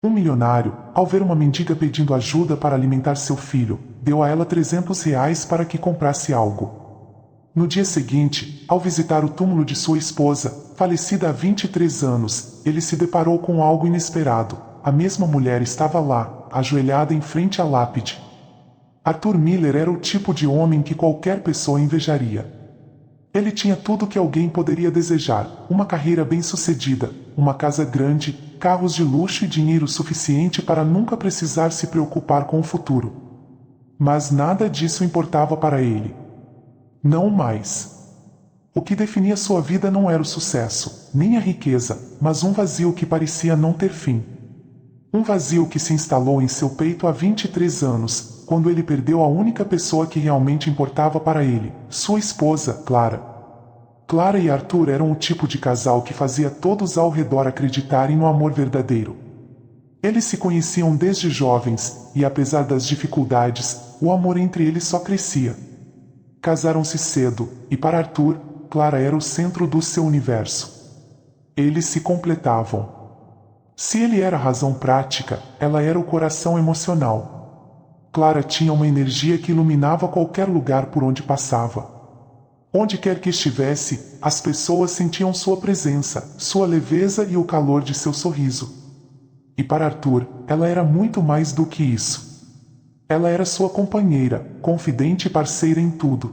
Um milionário, ao ver uma mendiga pedindo ajuda para alimentar seu filho, deu a ela R$ 300 para que comprasse algo. No dia seguinte, ao visitar o túmulo de sua esposa, falecida há 23 anos, ele se deparou com algo inesperado. A mesma mulher estava lá, ajoelhada em frente à lápide. Arthur Miller era o tipo de homem que qualquer pessoa invejaria. Ele tinha tudo o que alguém poderia desejar: uma carreira bem-sucedida, uma casa grande, carros de luxo e dinheiro suficiente para nunca precisar se preocupar com o futuro. Mas nada disso importava para ele. Não mais. O que definia sua vida não era o sucesso, nem a riqueza, mas um vazio que parecia não ter fim. Um vazio que se instalou em seu peito há 23 anos, quando ele perdeu a única pessoa que realmente importava para ele, sua esposa, Clara. Clara e Arthur eram o tipo de casal que fazia todos ao redor acreditarem no amor verdadeiro. Eles se conheciam desde jovens, e apesar das dificuldades, o amor entre eles só crescia. Casaram-se cedo, e para Arthur, Clara era o centro do seu universo. Eles se completavam. Se ele era a razão prática, ela era o coração emocional. Clara tinha uma energia que iluminava qualquer lugar por onde passava. Onde quer que estivesse, as pessoas sentiam sua presença, sua leveza e o calor de seu sorriso. E para Arthur, ela era muito mais do que isso. Ela era sua companheira, confidente e parceira em tudo.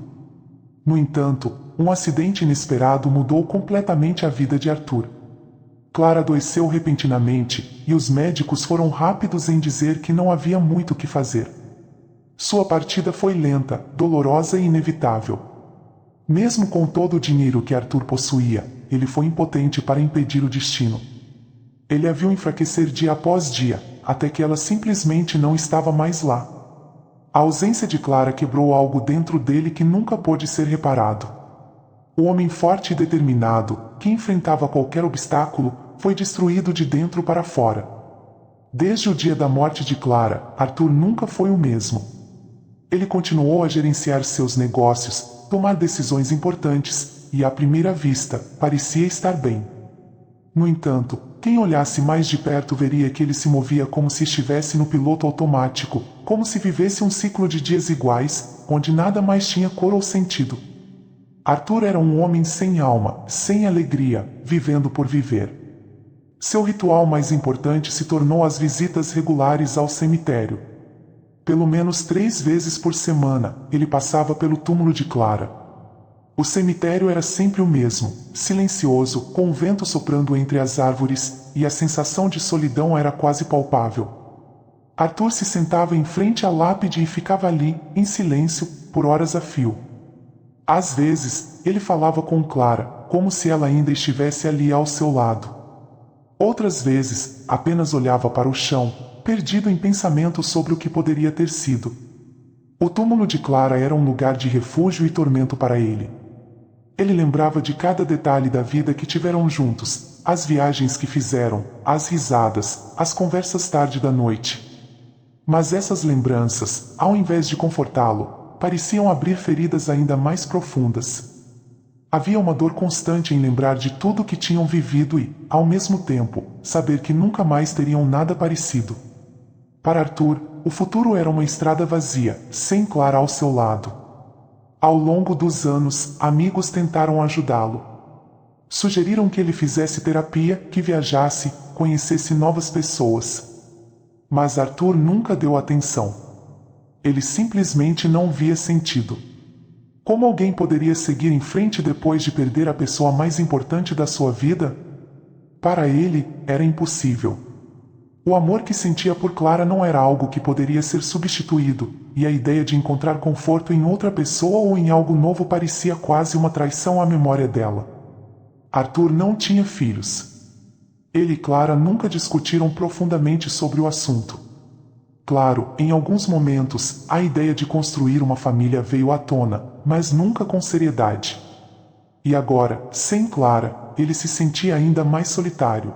No entanto, um acidente inesperado mudou completamente a vida de Arthur. Clara adoeceu repentinamente, e os médicos foram rápidos em dizer que não havia muito o que fazer. Sua partida foi lenta, dolorosa e inevitável. Mesmo com todo o dinheiro que Arthur possuía, ele foi impotente para impedir o destino. Ele a viu enfraquecer dia após dia, até que ela simplesmente não estava mais lá. A ausência de Clara quebrou algo dentro dele que nunca pôde ser reparado. O homem forte e determinado, que enfrentava qualquer obstáculo, foi destruído de dentro para fora. Desde o dia da morte de Clara, Arthur nunca foi o mesmo. Ele continuou a gerenciar seus negócios, tomar decisões importantes, e à primeira vista, parecia estar bem. No entanto, quem olhasse mais de perto veria que ele se movia como se estivesse no piloto automático, como se vivesse um ciclo de dias iguais, onde nada mais tinha cor ou sentido. Arthur era um homem sem alma, sem alegria, vivendo por viver. Seu ritual mais importante se tornou as visitas regulares ao cemitério. Pelo menos 3 vezes por semana, ele passava pelo túmulo de Clara. O cemitério era sempre o mesmo, silencioso, com o vento soprando entre as árvores, e a sensação de solidão era quase palpável. Arthur se sentava em frente à lápide e ficava ali, em silêncio, por horas a fio. Às vezes, ele falava com Clara, como se ela ainda estivesse ali ao seu lado. Outras vezes, apenas olhava para o chão, perdido em pensamentos sobre o que poderia ter sido. O túmulo de Clara era um lugar de refúgio e tormento para ele. Ele lembrava de cada detalhe da vida que tiveram juntos, as viagens que fizeram, as risadas, as conversas tarde da noite. Mas essas lembranças, ao invés de confortá-lo, pareciam abrir feridas ainda mais profundas. Havia uma dor constante em lembrar de tudo que tinham vivido e, ao mesmo tempo, saber que nunca mais teriam nada parecido. Para Arthur, o futuro era uma estrada vazia, sem Clara ao seu lado. Ao longo dos anos, amigos tentaram ajudá-lo. Sugeriram que ele fizesse terapia, que viajasse, conhecesse novas pessoas. Mas Arthur nunca deu atenção. Ele simplesmente não via sentido. Como alguém poderia seguir em frente depois de perder a pessoa mais importante da sua vida? Para ele, era impossível. O amor que sentia por Clara não era algo que poderia ser substituído, e a ideia de encontrar conforto em outra pessoa ou em algo novo parecia quase uma traição à memória dela. Arthur não tinha filhos. Ele e Clara nunca discutiram profundamente sobre o assunto. Claro, em alguns momentos, a ideia de construir uma família veio à tona, mas nunca com seriedade. E agora, sem Clara, ele se sentia ainda mais solitário.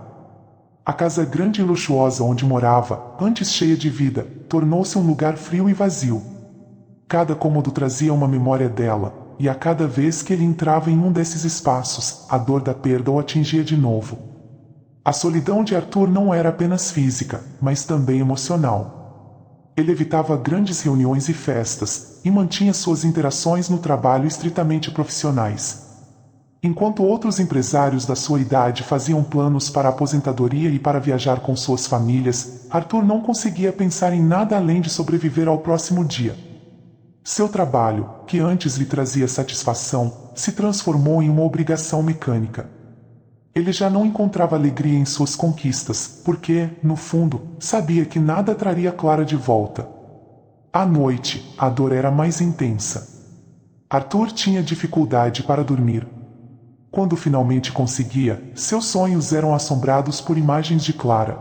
A casa grande e luxuosa onde morava, antes cheia de vida, tornou-se um lugar frio e vazio. Cada cômodo trazia uma memória dela, e a cada vez que ele entrava em um desses espaços, a dor da perda o atingia de novo. A solidão de Arthur não era apenas física, mas também emocional. Ele evitava grandes reuniões e festas, e mantinha suas interações no trabalho estritamente profissionais. Enquanto outros empresários da sua idade faziam planos para a aposentadoria e para viajar com suas famílias, Arthur não conseguia pensar em nada além de sobreviver ao próximo dia. Seu trabalho, que antes lhe trazia satisfação, se transformou em uma obrigação mecânica. Ele já não encontrava alegria em suas conquistas, porque, no fundo, sabia que nada traria Clara de volta. À noite, a dor era mais intensa. Arthur tinha dificuldade para dormir. Quando finalmente conseguia, seus sonhos eram assombrados por imagens de Clara.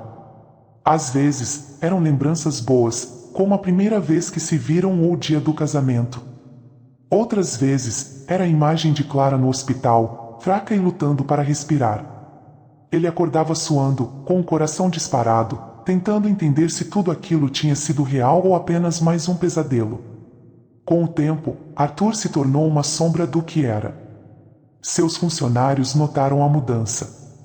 Às vezes, eram lembranças boas, como a primeira vez que se viram ou o dia do casamento. Outras vezes, era a imagem de Clara no hospital, fraca e lutando para respirar. Ele acordava suando, com o coração disparado, tentando entender se tudo aquilo tinha sido real ou apenas mais um pesadelo. Com o tempo, Arthur se tornou uma sombra do que era. Seus funcionários notaram a mudança.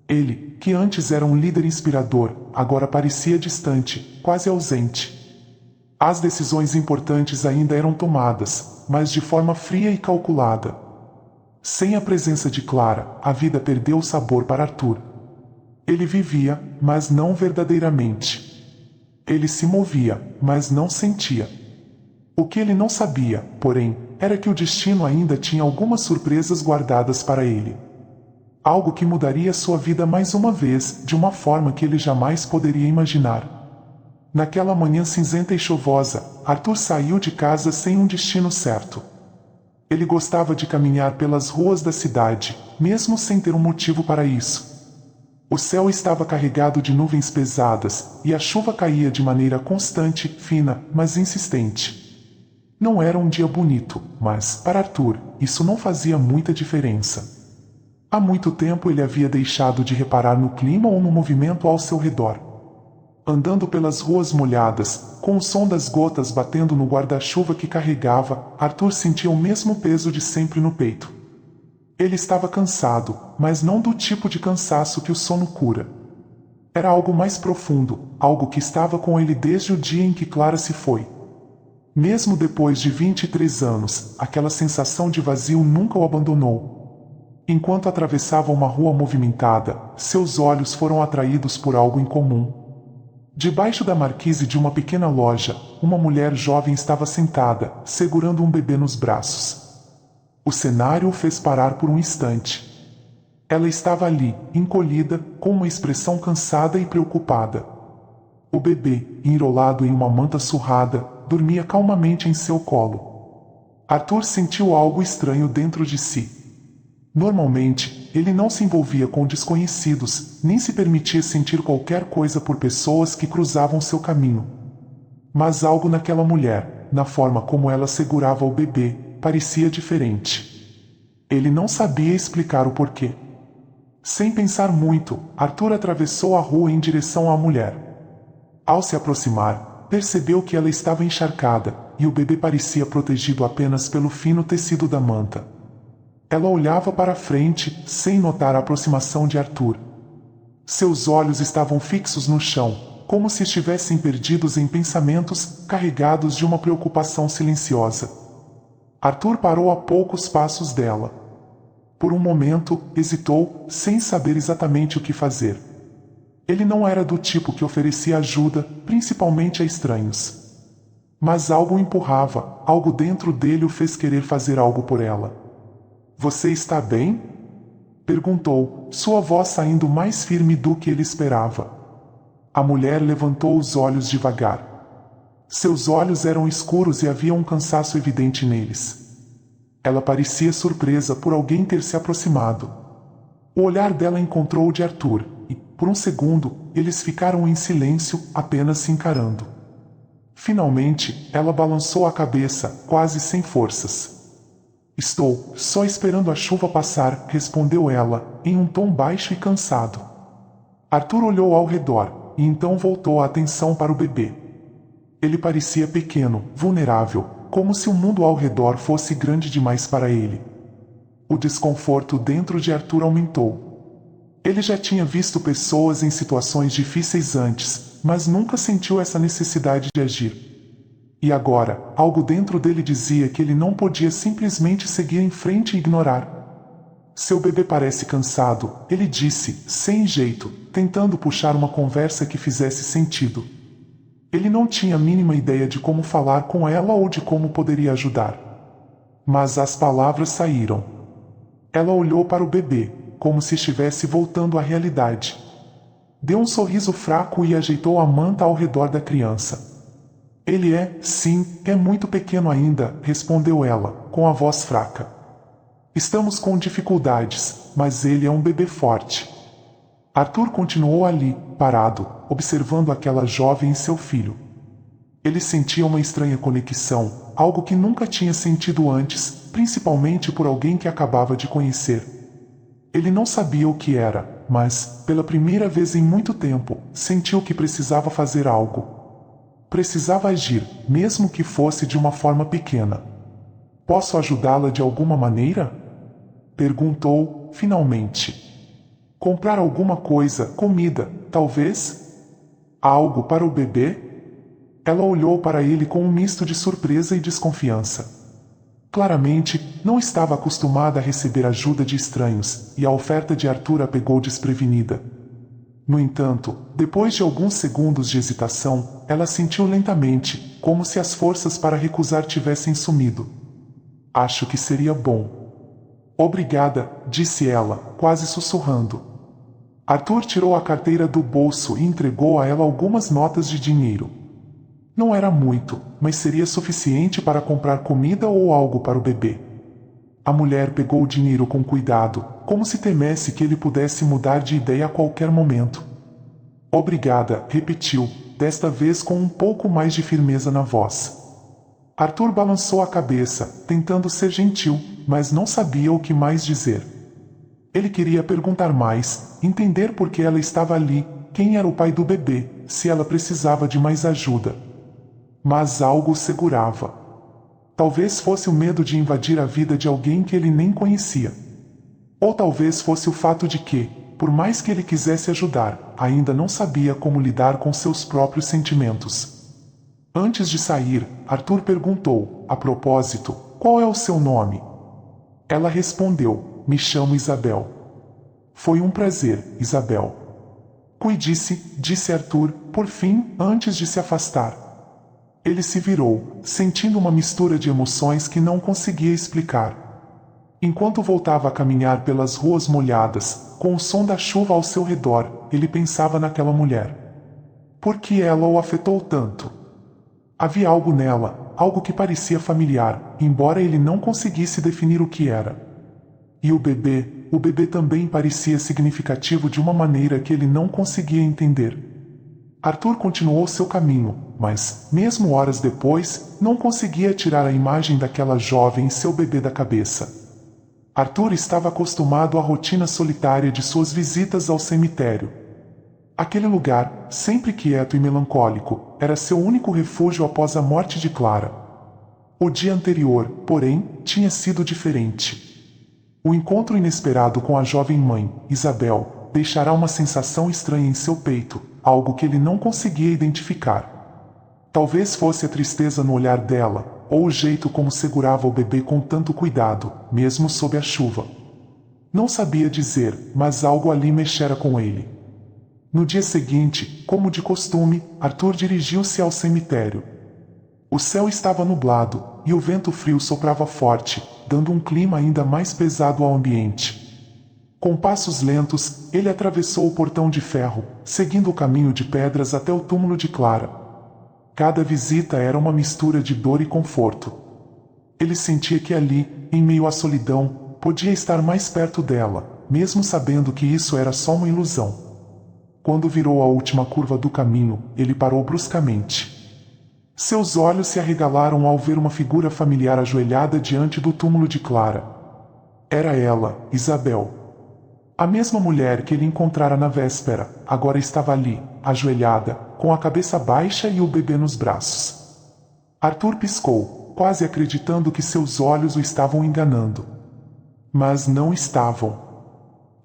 Ele, que antes era um líder inspirador, agora parecia distante, quase ausente. As decisões importantes ainda eram tomadas, mas de forma fria e calculada. Sem a presença de Clara, a vida perdeu o sabor para Arthur. Ele vivia, mas não verdadeiramente. Ele se movia, mas não sentia. O que ele não sabia, porém, era que o destino ainda tinha algumas surpresas guardadas para ele. Algo que mudaria sua vida mais uma vez, de uma forma que ele jamais poderia imaginar. Naquela manhã cinzenta e chuvosa, Arthur saiu de casa sem um destino certo. Ele gostava de caminhar pelas ruas da cidade, mesmo sem ter um motivo para isso. O céu estava carregado de nuvens pesadas, e a chuva caía de maneira constante, fina, mas insistente. Não era um dia bonito, mas, para Arthur, isso não fazia muita diferença. Há muito tempo ele havia deixado de reparar no clima ou no movimento ao seu redor. Andando pelas ruas molhadas, com o som das gotas batendo no guarda-chuva que carregava, Arthur sentia o mesmo peso de sempre no peito. Ele estava cansado, mas não do tipo de cansaço que o sono cura. Era algo mais profundo, algo que estava com ele desde o dia em que Clara se foi. Mesmo depois de 23 anos, aquela sensação de vazio nunca o abandonou. Enquanto atravessava uma rua movimentada, seus olhos foram atraídos por algo incomum. Debaixo da marquise de uma pequena loja, uma mulher jovem estava sentada, segurando um bebê nos braços. O cenário o fez parar por um instante. Ela estava ali, encolhida, com uma expressão cansada e preocupada. O bebê, enrolado em uma manta surrada, dormia calmamente em seu colo. Arthur sentiu algo estranho dentro de si. Normalmente, ele não se envolvia com desconhecidos, nem se permitia sentir qualquer coisa por pessoas que cruzavam seu caminho. Mas algo naquela mulher, na forma como ela segurava o bebê, parecia diferente. Ele não sabia explicar o porquê. Sem pensar muito, Arthur atravessou a rua em direção à mulher. Ao se aproximar, percebeu que ela estava encharcada, e o bebê parecia protegido apenas pelo fino tecido da manta. Ela olhava para frente, sem notar a aproximação de Arthur. Seus olhos estavam fixos no chão, como se estivessem perdidos em pensamentos, carregados de uma preocupação silenciosa. Arthur parou a poucos passos dela. Por um momento, hesitou, sem saber exatamente o que fazer. Ele não era do tipo que oferecia ajuda, principalmente a estranhos. Mas algo o empurrava, algo dentro dele o fez querer fazer algo por ela. "Você está bem?" perguntou, sua voz saindo mais firme do que ele esperava. A mulher levantou os olhos devagar. Seus olhos eram escuros e havia um cansaço evidente neles. Ela parecia surpresa por alguém ter se aproximado. O olhar dela encontrou o de Arthur, e, por um segundo, eles ficaram em silêncio, apenas se encarando. Finalmente, ela balançou a cabeça, quase sem forças. "Estou só esperando a chuva passar", respondeu ela, em um tom baixo e cansado. Arthur olhou ao redor, e então voltou a atenção para o bebê. Ele parecia pequeno, vulnerável, como se o mundo ao redor fosse grande demais para ele. O desconforto dentro de Arthur aumentou. Ele já tinha visto pessoas em situações difíceis antes, mas nunca sentiu essa necessidade de agir. E agora, algo dentro dele dizia que ele não podia simplesmente seguir em frente e ignorar. Seu bebê parece cansado, ele disse, sem jeito, tentando puxar uma conversa que fizesse sentido. Ele não tinha a mínima ideia de como falar com ela ou de como poderia ajudar. Mas as palavras saíram. Ela olhou para o bebê, como se estivesse voltando à realidade. Deu um sorriso fraco e ajeitou a manta ao redor da criança. Ele sim, é muito pequeno ainda, respondeu ela, com a voz fraca. Estamos com dificuldades, mas ele é um bebê forte. Arthur continuou ali, parado, observando aquela jovem e seu filho. Ele sentia uma estranha conexão, algo que nunca tinha sentido antes, principalmente por alguém que acabava de conhecer. Ele não sabia o que era, mas, pela primeira vez em muito tempo, sentiu que precisava fazer algo. Precisava agir, mesmo que fosse de uma forma pequena. Posso ajudá-la de alguma maneira? Perguntou, finalmente. Comprar alguma coisa, comida, talvez? Algo para o bebê? Ela olhou para ele com um misto de surpresa e desconfiança. Claramente, não estava acostumada a receber ajuda de estranhos, e a oferta de Arthur a pegou desprevenida. No entanto, depois de alguns segundos de hesitação, ela sentiu lentamente, como se as forças para recusar tivessem sumido. Acho que seria bom. Obrigada, disse ela, quase sussurrando. Arthur tirou a carteira do bolso e entregou a ela algumas notas de dinheiro. Não era muito, mas seria suficiente para comprar comida ou algo para o bebê. A mulher pegou o dinheiro com cuidado, como se temesse que ele pudesse mudar de ideia a qualquer momento. Obrigada, repetiu, desta vez com um pouco mais de firmeza na voz. Arthur balançou a cabeça, tentando ser gentil, mas não sabia o que mais dizer. Ele queria perguntar mais, entender por que ela estava ali, quem era o pai do bebê, se ela precisava de mais ajuda. Mas algo o segurava. Talvez fosse o medo de invadir a vida de alguém que ele nem conhecia. Ou talvez fosse o fato de que, por mais que ele quisesse ajudar, ainda não sabia como lidar com seus próprios sentimentos. Antes de sair, Arthur perguntou, a propósito, qual é o seu nome? Ela respondeu, me chamo Isabel. Foi um prazer, Isabel. Cuide-se, disse Arthur, por fim, antes de se afastar. Ele se virou, sentindo uma mistura de emoções que não conseguia explicar. Enquanto voltava a caminhar pelas ruas molhadas, com o som da chuva ao seu redor, ele pensava naquela mulher. Por que ela o afetou tanto? Havia algo nela, algo que parecia familiar, embora ele não conseguisse definir o que era. E o bebê também parecia significativo de uma maneira que ele não conseguia entender. Arthur continuou seu caminho, mas, mesmo horas depois, não conseguia tirar a imagem daquela jovem e seu bebê da cabeça. Arthur estava acostumado à rotina solitária de suas visitas ao cemitério. Aquele lugar, sempre quieto e melancólico, era seu único refúgio após a morte de Clara. O dia anterior, porém, tinha sido diferente. O encontro inesperado com a jovem mãe, Isabel, deixará uma sensação estranha em seu peito, algo que ele não conseguia identificar. Talvez fosse a tristeza no olhar dela, ou o jeito como segurava o bebê com tanto cuidado, mesmo sob a chuva. Não sabia dizer, mas algo ali mexera com ele. No dia seguinte, como de costume, Arthur dirigiu-se ao cemitério. O céu estava nublado, e o vento frio soprava forte, dando um clima ainda mais pesado ao ambiente. Com passos lentos, ele atravessou o portão de ferro, seguindo o caminho de pedras até o túmulo de Clara. Cada visita era uma mistura de dor e conforto. Ele sentia que ali, em meio à solidão, podia estar mais perto dela, mesmo sabendo que isso era só uma ilusão. Quando virou a última curva do caminho, ele parou bruscamente. Seus olhos se arregalaram ao ver uma figura familiar ajoelhada diante do túmulo de Clara. Era ela, Isabel. A mesma mulher que ele encontrara na véspera, agora estava ali, ajoelhada, com a cabeça baixa e o bebê nos braços. Arthur piscou, quase acreditando que seus olhos o estavam enganando. Mas não estavam.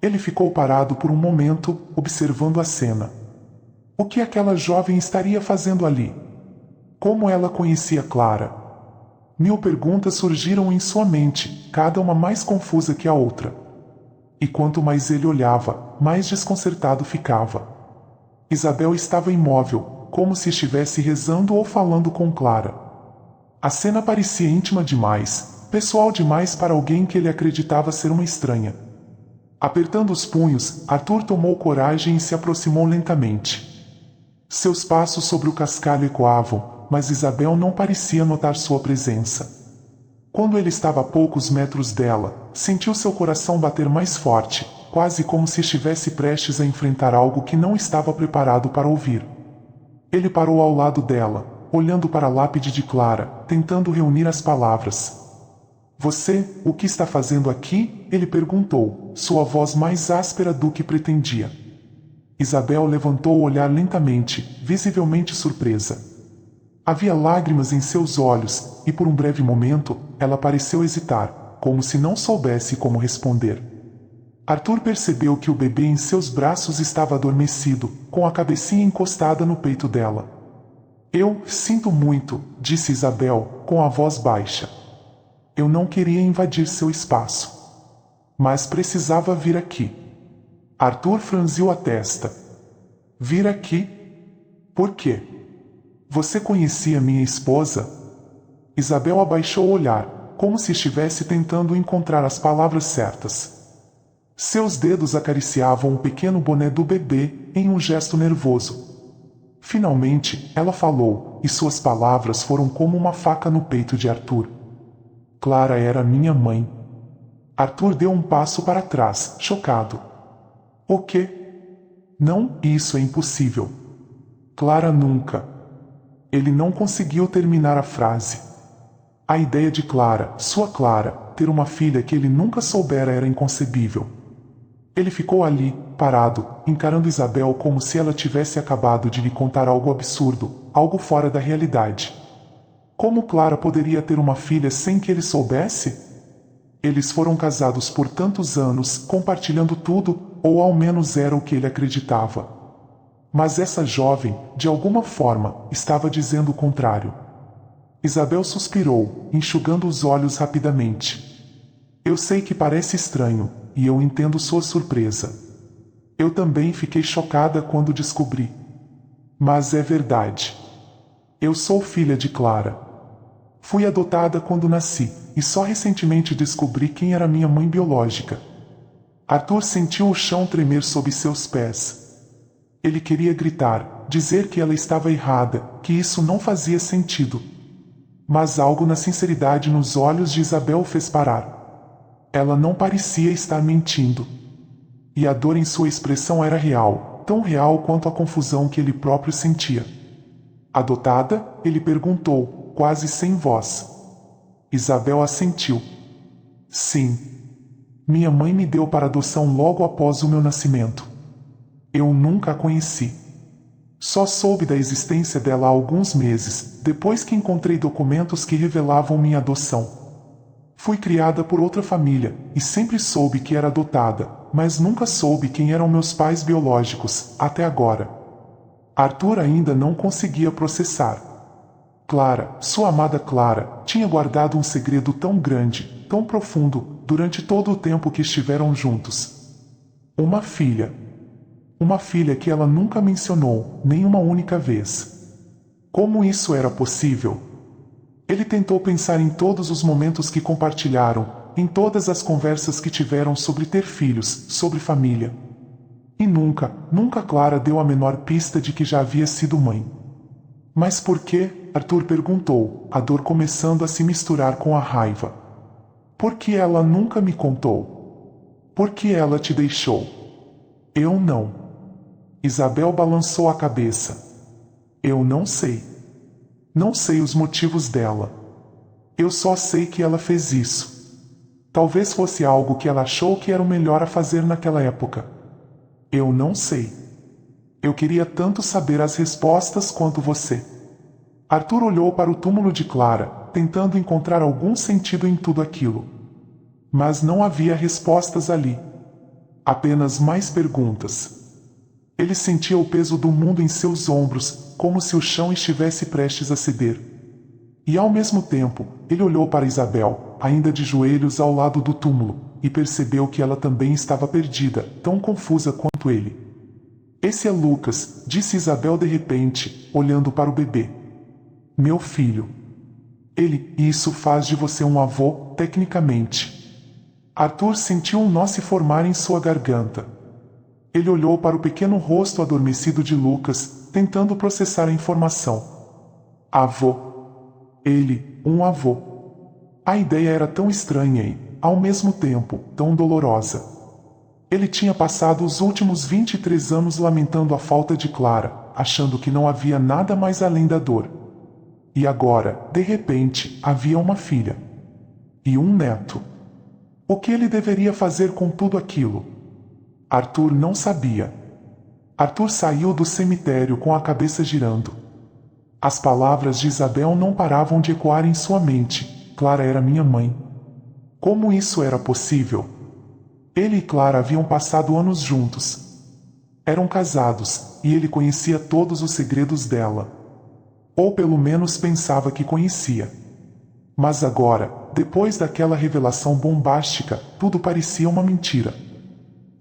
Ele ficou parado por um momento, observando a cena. O que aquela jovem estaria fazendo ali? Como ela conhecia Clara? 1000 perguntas surgiram em sua mente, cada uma mais confusa que a outra. E quanto mais ele olhava, mais desconcertado ficava. Isabel estava imóvel, como se estivesse rezando ou falando com Clara. A cena parecia íntima demais, pessoal demais para alguém que ele acreditava ser uma estranha. Apertando os punhos, Arthur tomou coragem e se aproximou lentamente. Seus passos sobre o cascalho ecoavam, mas Isabel não parecia notar sua presença. Quando ele estava a poucos metros dela, sentiu seu coração bater mais forte, quase como se estivesse prestes a enfrentar algo que não estava preparado para ouvir. Ele parou ao lado dela, olhando para a lápide de Clara, tentando reunir as palavras. Você, o que está fazendo aqui? Ele perguntou, sua voz mais áspera do que pretendia. Isabel levantou o olhar lentamente, visivelmente surpresa. Havia lágrimas em seus olhos, e por um breve momento, ela pareceu hesitar, como se não soubesse como responder. Arthur percebeu que o bebê em seus braços estava adormecido, com a cabecinha encostada no peito dela. Eu sinto muito, disse Isabel, com a voz baixa. Eu não queria invadir seu espaço. Mas precisava vir aqui. Arthur franziu a testa. Vir aqui? Por quê? Você conhecia minha esposa? Isabel abaixou o olhar, como se estivesse tentando encontrar as palavras certas. Seus dedos acariciavam o pequeno boné do bebê, em um gesto nervoso. Finalmente, ela falou, e suas palavras foram como uma faca no peito de Arthur. Clara era minha mãe. Arthur deu um passo para trás, chocado. O quê? Não, isso é impossível. Clara nunca. Ele não conseguiu terminar a frase. A ideia de Clara, sua Clara, ter uma filha que ele nunca soubera era inconcebível. Ele ficou ali, parado, encarando Isabel como se ela tivesse acabado de lhe contar algo absurdo, algo fora da realidade. Como Clara poderia ter uma filha sem que ele soubesse? Eles foram casados por tantos anos, compartilhando tudo, ou ao menos era o que ele acreditava. Mas essa jovem, de alguma forma, estava dizendo o contrário. Isabel suspirou, enxugando os olhos rapidamente. Eu sei que parece estranho, e eu entendo sua surpresa. Eu também fiquei chocada quando descobri. Mas é verdade. Eu sou filha de Clara. Fui adotada quando nasci, e só recentemente descobri quem era minha mãe biológica. Arthur sentiu o chão tremer sob seus pés. Ele queria gritar, dizer que ela estava errada, que isso não fazia sentido. Mas algo na sinceridade nos olhos de Isabel o fez parar. Ela não parecia estar mentindo. E a dor em sua expressão era real, tão real quanto a confusão que ele próprio sentia. Adotada? Ele perguntou, quase sem voz. Isabel assentiu. Sim. Minha mãe me deu para adoção logo após o meu nascimento. Eu nunca a conheci. Só soube da existência dela há alguns meses, depois que encontrei documentos que revelavam minha adoção. Fui criada por outra família, e sempre soube que era adotada, mas nunca soube quem eram meus pais biológicos, até agora. Arthur ainda não conseguia processar. Clara, sua amada Clara, tinha guardado um segredo tão grande, tão profundo, durante todo o tempo que estiveram juntos. Uma filha. Uma filha que ela nunca mencionou, nem uma única vez. Como isso era possível? Ele tentou pensar em todos os momentos que compartilharam, em todas as conversas que tiveram sobre ter filhos, sobre família. E nunca, nunca Clara deu a menor pista de que já havia sido mãe. Mas por quê? Arthur perguntou, a dor começando a se misturar com a raiva. Por que ela nunca me contou? Por que ela te deixou? Eu não. Isabel balançou a cabeça. Eu não sei. Não sei os motivos dela. Eu só sei que ela fez isso. Talvez fosse algo que ela achou que era o melhor a fazer naquela época. Eu não sei. Eu queria tanto saber as respostas quanto você. Arthur olhou para o túmulo de Clara, tentando encontrar algum sentido em tudo aquilo. Mas não havia respostas ali. Apenas mais perguntas. Ele sentia o peso do mundo em seus ombros, como se o chão estivesse prestes a ceder. E ao mesmo tempo, ele olhou para Isabel, ainda de joelhos ao lado do túmulo, e percebeu que ela também estava perdida, tão confusa quanto ele. Esse é Lucas, disse Isabel de repente, olhando para o bebê. Meu filho. E isso faz de você um avô, tecnicamente. Arthur sentiu um nó se formar em sua garganta. Ele olhou para o pequeno rosto adormecido de Lucas, tentando processar a informação. Avô. Um avô. A ideia era tão estranha e, ao mesmo tempo, tão dolorosa. Ele tinha passado os últimos 23 anos lamentando a falta de Clara, achando que não havia nada mais além da dor. E agora, de repente, havia uma filha. E um neto. O que ele deveria fazer com tudo aquilo? Arthur não sabia. Arthur saiu do cemitério com a cabeça girando. As palavras de Isabel não paravam de ecoar em sua mente. Clara era minha mãe. Como isso era possível? Ele e Clara haviam passado anos juntos. Eram casados, e ele conhecia todos os segredos dela. Ou pelo menos pensava que conhecia. Mas agora, depois daquela revelação bombástica, tudo parecia uma mentira.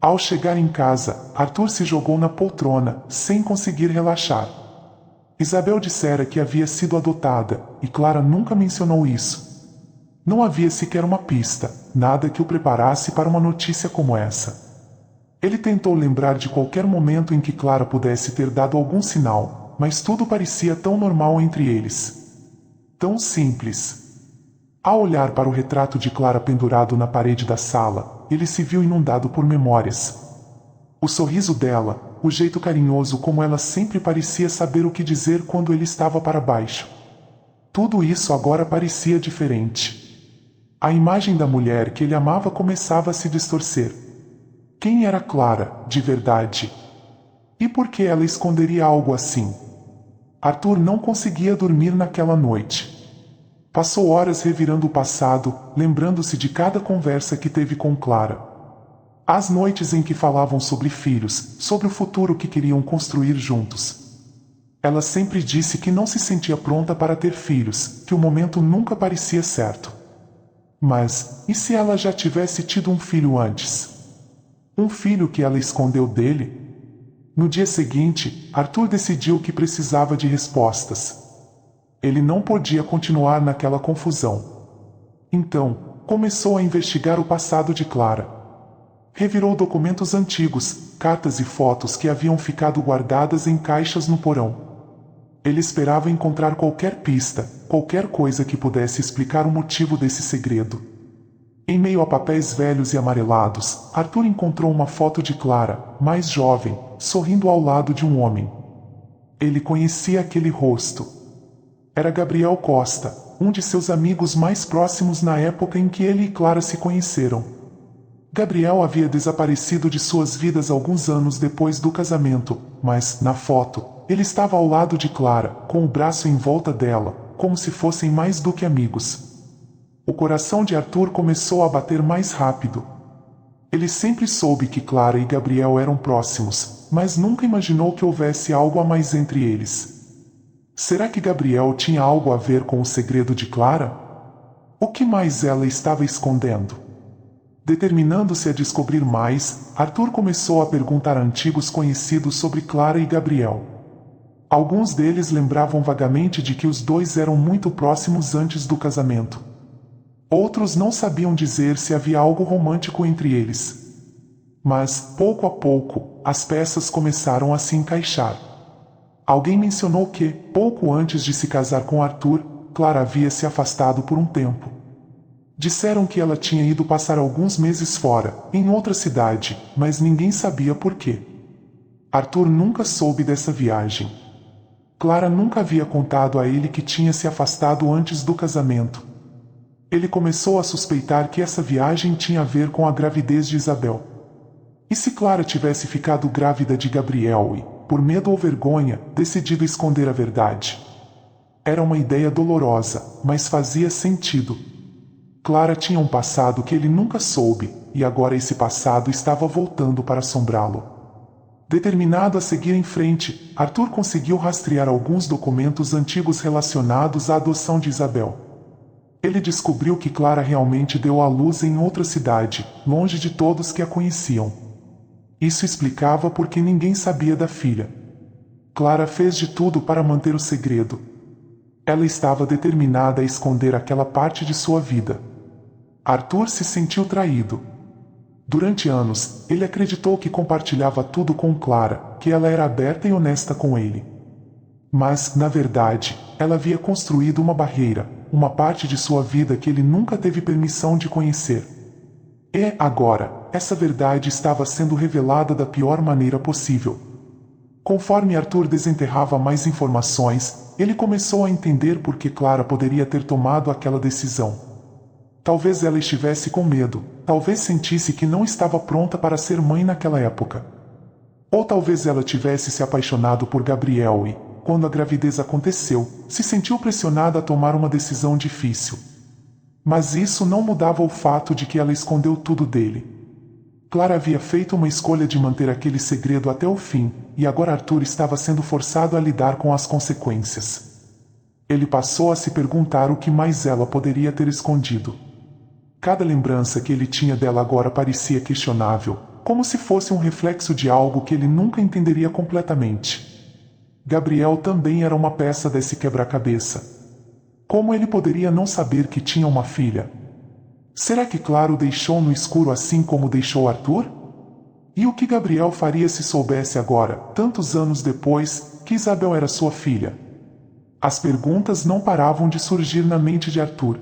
Ao chegar em casa, Arthur se jogou na poltrona, sem conseguir relaxar. Isabel dissera que havia sido adotada, e Clara nunca mencionou isso. Não havia sequer uma pista, nada que o preparasse para uma notícia como essa. Ele tentou lembrar de qualquer momento em que Clara pudesse ter dado algum sinal, mas tudo parecia tão normal entre eles. Tão simples. Ao olhar para o retrato de Clara pendurado na parede da sala, ele se viu inundado por memórias. O sorriso dela, o jeito carinhoso como ela sempre parecia saber o que dizer quando ele estava para baixo. Tudo isso agora parecia diferente. A imagem da mulher que ele amava começava a se distorcer. Quem era Clara, de verdade? E por que ela esconderia algo assim? Arthur não conseguia dormir naquela noite. Passou horas revirando o passado, lembrando-se de cada conversa que teve com Clara. As noites em que falavam sobre filhos, sobre o futuro que queriam construir juntos. Ela sempre disse que não se sentia pronta para ter filhos, que o momento nunca parecia certo. Mas, e se ela já tivesse tido um filho antes? Um filho que ela escondeu dele? No dia seguinte, Arthur decidiu que precisava de respostas. Ele não podia continuar naquela confusão. Então, começou a investigar o passado de Clara. Revirou documentos antigos, cartas e fotos que haviam ficado guardadas em caixas no porão. Ele esperava encontrar qualquer pista, qualquer coisa que pudesse explicar o motivo desse segredo. Em meio a papéis velhos e amarelados, Arthur encontrou uma foto de Clara, mais jovem, sorrindo ao lado de um homem. Ele conhecia aquele rosto. Era Gabriel Costa, um de seus amigos mais próximos na época em que ele e Clara se conheceram. Gabriel havia desaparecido de suas vidas alguns anos depois do casamento, mas, na foto, ele estava ao lado de Clara, com o braço em volta dela, como se fossem mais do que amigos. O coração de Arthur começou a bater mais rápido. Ele sempre soube que Clara e Gabriel eram próximos, mas nunca imaginou que houvesse algo a mais entre eles. Será que Gabriel tinha algo a ver com o segredo de Clara? O que mais ela estava escondendo? Determinando-se a descobrir mais, Arthur começou a perguntar a antigos conhecidos sobre Clara e Gabriel. Alguns deles lembravam vagamente de que os dois eram muito próximos antes do casamento. Outros não sabiam dizer se havia algo romântico entre eles. Mas, pouco a pouco, as peças começaram a se encaixar. Alguém mencionou que, pouco antes de se casar com Arthur, Clara havia se afastado por um tempo. Disseram que ela tinha ido passar alguns meses fora, em outra cidade, mas ninguém sabia por quê. Arthur nunca soube dessa viagem. Clara nunca havia contado a ele que tinha se afastado antes do casamento. Ele começou a suspeitar que essa viagem tinha a ver com a gravidez de Isabel. E se Clara tivesse ficado grávida de Gabriel e, por medo ou vergonha, decidido esconder a verdade? Era uma ideia dolorosa, mas fazia sentido. Clara tinha um passado que ele nunca soube, e agora esse passado estava voltando para assombrá-lo. Determinado a seguir em frente, Arthur conseguiu rastrear alguns documentos antigos relacionados à adoção de Isabel. Ele descobriu que Clara realmente deu à luz em outra cidade, longe de todos que a conheciam. Isso explicava por que ninguém sabia da filha. Clara fez de tudo para manter o segredo. Ela estava determinada a esconder aquela parte de sua vida. Arthur se sentiu traído. Durante anos, ele acreditou que compartilhava tudo com Clara, que ela era aberta e honesta com ele. Mas, na verdade, ela havia construído uma barreira, uma parte de sua vida que ele nunca teve permissão de conhecer. E, agora, essa verdade estava sendo revelada da pior maneira possível. Conforme Arthur desenterrava mais informações, ele começou a entender por que Clara poderia ter tomado aquela decisão. Talvez ela estivesse com medo, talvez sentisse que não estava pronta para ser mãe naquela época. Ou talvez ela tivesse se apaixonado por Gabriel e, quando a gravidez aconteceu, se sentiu pressionada a tomar uma decisão difícil. Mas isso não mudava o fato de que ela escondeu tudo dele. Clara havia feito uma escolha de manter aquele segredo até o fim, e agora Arthur estava sendo forçado a lidar com as consequências. Ele passou a se perguntar o que mais ela poderia ter escondido. Cada lembrança que ele tinha dela agora parecia questionável, como se fosse um reflexo de algo que ele nunca entenderia completamente. Gabriel também era uma peça desse quebra-cabeça. Como ele poderia não saber que tinha uma filha? Será que Clara o deixou no escuro assim como deixou Arthur? E o que Gabriel faria se soubesse agora, tantos anos depois, que Isabel era sua filha? As perguntas não paravam de surgir na mente de Arthur.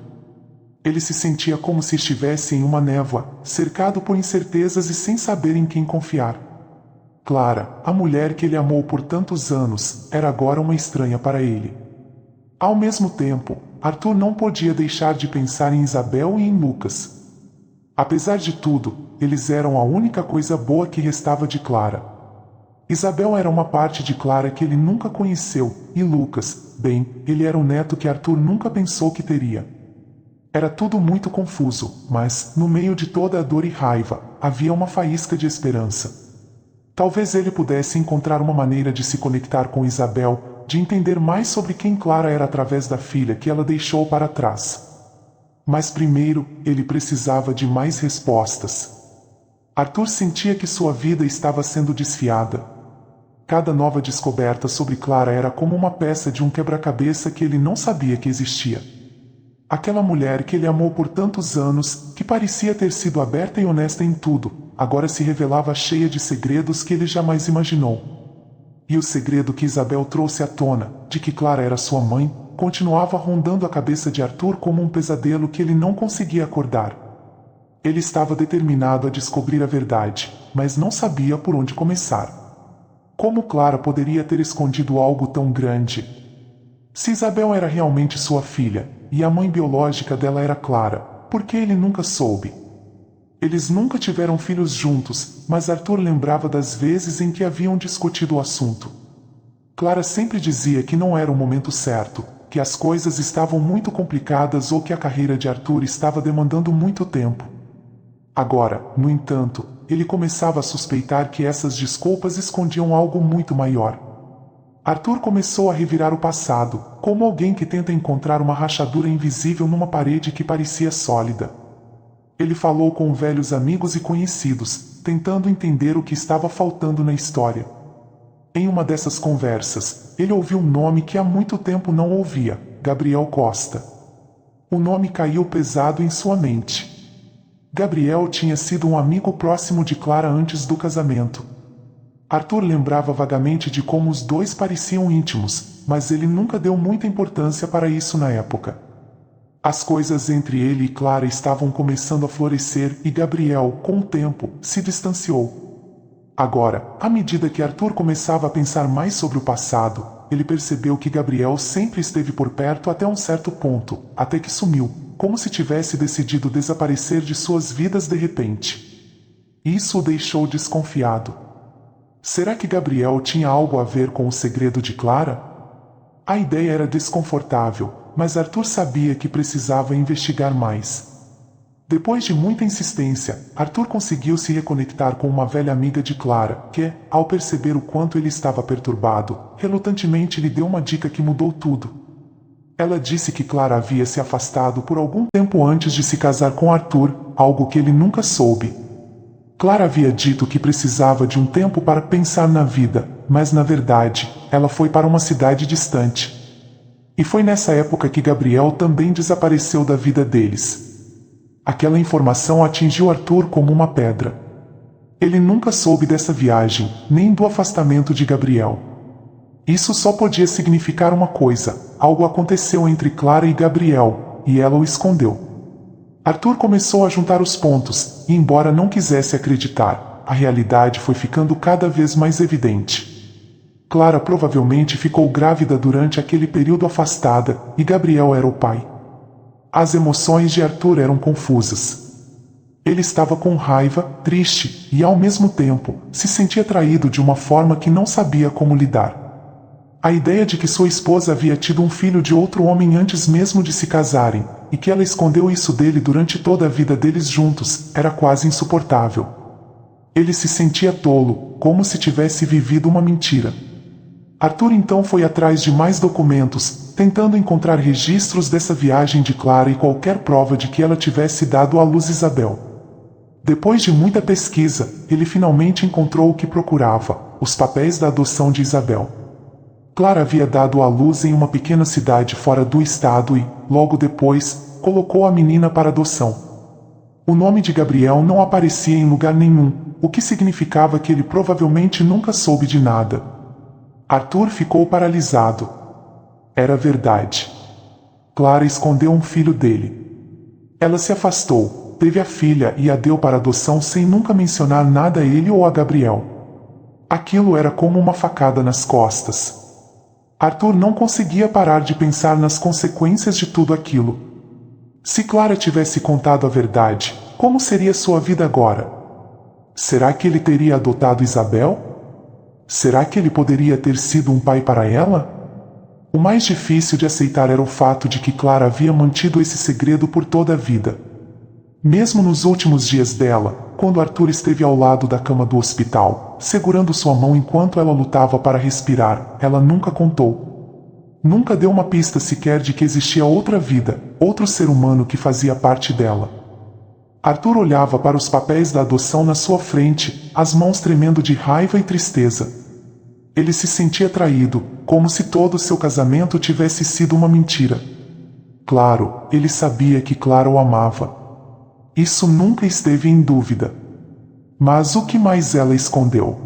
Ele se sentia como se estivesse em uma névoa, cercado por incertezas e sem saber em quem confiar. Clara, a mulher que ele amou por tantos anos, era agora uma estranha para ele. Ao mesmo tempo, Arthur não podia deixar de pensar em Isabel e em Lucas. Apesar de tudo, eles eram a única coisa boa que restava de Clara. Isabel era uma parte de Clara que ele nunca conheceu, e Lucas, bem, ele era o neto que Arthur nunca pensou que teria. Era tudo muito confuso, mas, no meio de toda a dor e raiva, havia uma faísca de esperança. Talvez ele pudesse encontrar uma maneira de se conectar com Isabel, de entender mais sobre quem Clara era através da filha que ela deixou para trás. Mas primeiro, ele precisava de mais respostas. Arthur sentia que sua vida estava sendo desfiada. Cada nova descoberta sobre Clara era como uma peça de um quebra-cabeça que ele não sabia que existia. Aquela mulher que ele amou por tantos anos, que parecia ter sido aberta e honesta em tudo, agora se revelava cheia de segredos que ele jamais imaginou. E o segredo que Isabel trouxe à tona, de que Clara era sua mãe, continuava rondando a cabeça de Arthur como um pesadelo que ele não conseguia acordar. Ele estava determinado a descobrir a verdade, mas não sabia por onde começar. Como Clara poderia ter escondido algo tão grande? Se Isabel era realmente sua filha, e a mãe biológica dela era Clara, por que ele nunca soube? Eles nunca tiveram filhos juntos, mas Arthur lembrava das vezes em que haviam discutido o assunto. Clara sempre dizia que não era o momento certo, que as coisas estavam muito complicadas ou que a carreira de Arthur estava demandando muito tempo. Agora, no entanto, ele começava a suspeitar que essas desculpas escondiam algo muito maior. Arthur começou a revirar o passado, como alguém que tenta encontrar uma rachadura invisível numa parede que parecia sólida. Ele falou com velhos amigos e conhecidos, tentando entender o que estava faltando na história. Em uma dessas conversas, ele ouviu um nome que há muito tempo não ouvia: Gabriel Costa. O nome caiu pesado em sua mente. Gabriel tinha sido um amigo próximo de Clara antes do casamento. Arthur lembrava vagamente de como os dois pareciam íntimos, mas ele nunca deu muita importância para isso na época. As coisas entre ele e Clara estavam começando a florescer e Gabriel, com o tempo, se distanciou. Agora, à medida que Arthur começava a pensar mais sobre o passado, ele percebeu que Gabriel sempre esteve por perto até um certo ponto, até que sumiu, como se tivesse decidido desaparecer de suas vidas de repente. Isso o deixou desconfiado. Será que Gabriel tinha algo a ver com o segredo de Clara? A ideia era desconfortável, mas Arthur sabia que precisava investigar mais. Depois de muita insistência, Arthur conseguiu se reconectar com uma velha amiga de Clara, que, ao perceber o quanto ele estava perturbado, relutantemente lhe deu uma dica que mudou tudo. Ela disse que Clara havia se afastado por algum tempo antes de se casar com Arthur, algo que ele nunca soube. Clara havia dito que precisava de um tempo para pensar na vida, mas na verdade, ela foi para uma cidade distante. E foi nessa época que Gabriel também desapareceu da vida deles. Aquela informação atingiu Arthur como uma pedra. Ele nunca soube dessa viagem, nem do afastamento de Gabriel. Isso só podia significar uma coisa: algo aconteceu entre Clara e Gabriel, e ela o escondeu. Arthur começou a juntar os pontos, e embora não quisesse acreditar, a realidade foi ficando cada vez mais evidente. Clara provavelmente ficou grávida durante aquele período afastada, e Gabriel era o pai. As emoções de Arthur eram confusas. Ele estava com raiva, triste, e ao mesmo tempo, se sentia traído de uma forma que não sabia como lidar. A ideia de que sua esposa havia tido um filho de outro homem antes mesmo de se casarem, e que ela escondeu isso dele durante toda a vida deles juntos, era quase insuportável. Ele se sentia tolo, como se tivesse vivido uma mentira. Arthur então foi atrás de mais documentos, tentando encontrar registros dessa viagem de Clara e qualquer prova de que ela tivesse dado à luz Isabel. Depois de muita pesquisa, ele finalmente encontrou o que procurava: os papéis da adoção de Isabel. Clara havia dado à luz em uma pequena cidade fora do estado e, logo depois, colocou a menina para adoção. O nome de Gabriel não aparecia em lugar nenhum, o que significava que ele provavelmente nunca soube de nada. Arthur ficou paralisado. Era verdade. Clara escondeu um filho dele. Ela se afastou, teve a filha e a deu para adoção sem nunca mencionar nada a ele ou a Gabriel. Aquilo era como uma facada nas costas. Arthur não conseguia parar de pensar nas consequências de tudo aquilo. Se Clara tivesse contado a verdade, como seria sua vida agora? Será que ele teria adotado Isabel? Será que ele poderia ter sido um pai para ela? O mais difícil de aceitar era o fato de que Clara havia mantido esse segredo por toda a vida. Mesmo nos últimos dias dela, quando Arthur esteve ao lado da cama do hospital, segurando sua mão enquanto ela lutava para respirar, ela nunca contou. Nunca deu uma pista sequer de que existia outra vida, outro ser humano que fazia parte dela. Arthur olhava para os papéis da adoção na sua frente, as mãos tremendo de raiva e tristeza. Ele se sentia traído, como se todo seu casamento tivesse sido uma mentira. Claro, ele sabia que Clara o amava. Isso nunca esteve em dúvida. Mas o que mais ela escondeu?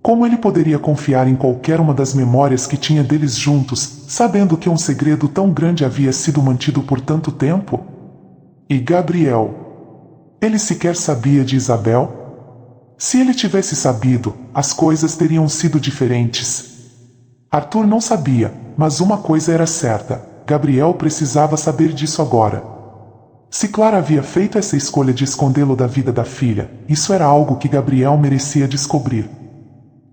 Como ele poderia confiar em qualquer uma das memórias que tinha deles juntos, sabendo que um segredo tão grande havia sido mantido por tanto tempo? E Gabriel? Ele sequer sabia de Isabel? Se ele tivesse sabido, as coisas teriam sido diferentes. Arthur não sabia, mas uma coisa era certa: Gabriel precisava saber disso agora. Se Clara havia feito essa escolha de escondê-lo da vida da filha, isso era algo que Gabriel merecia descobrir.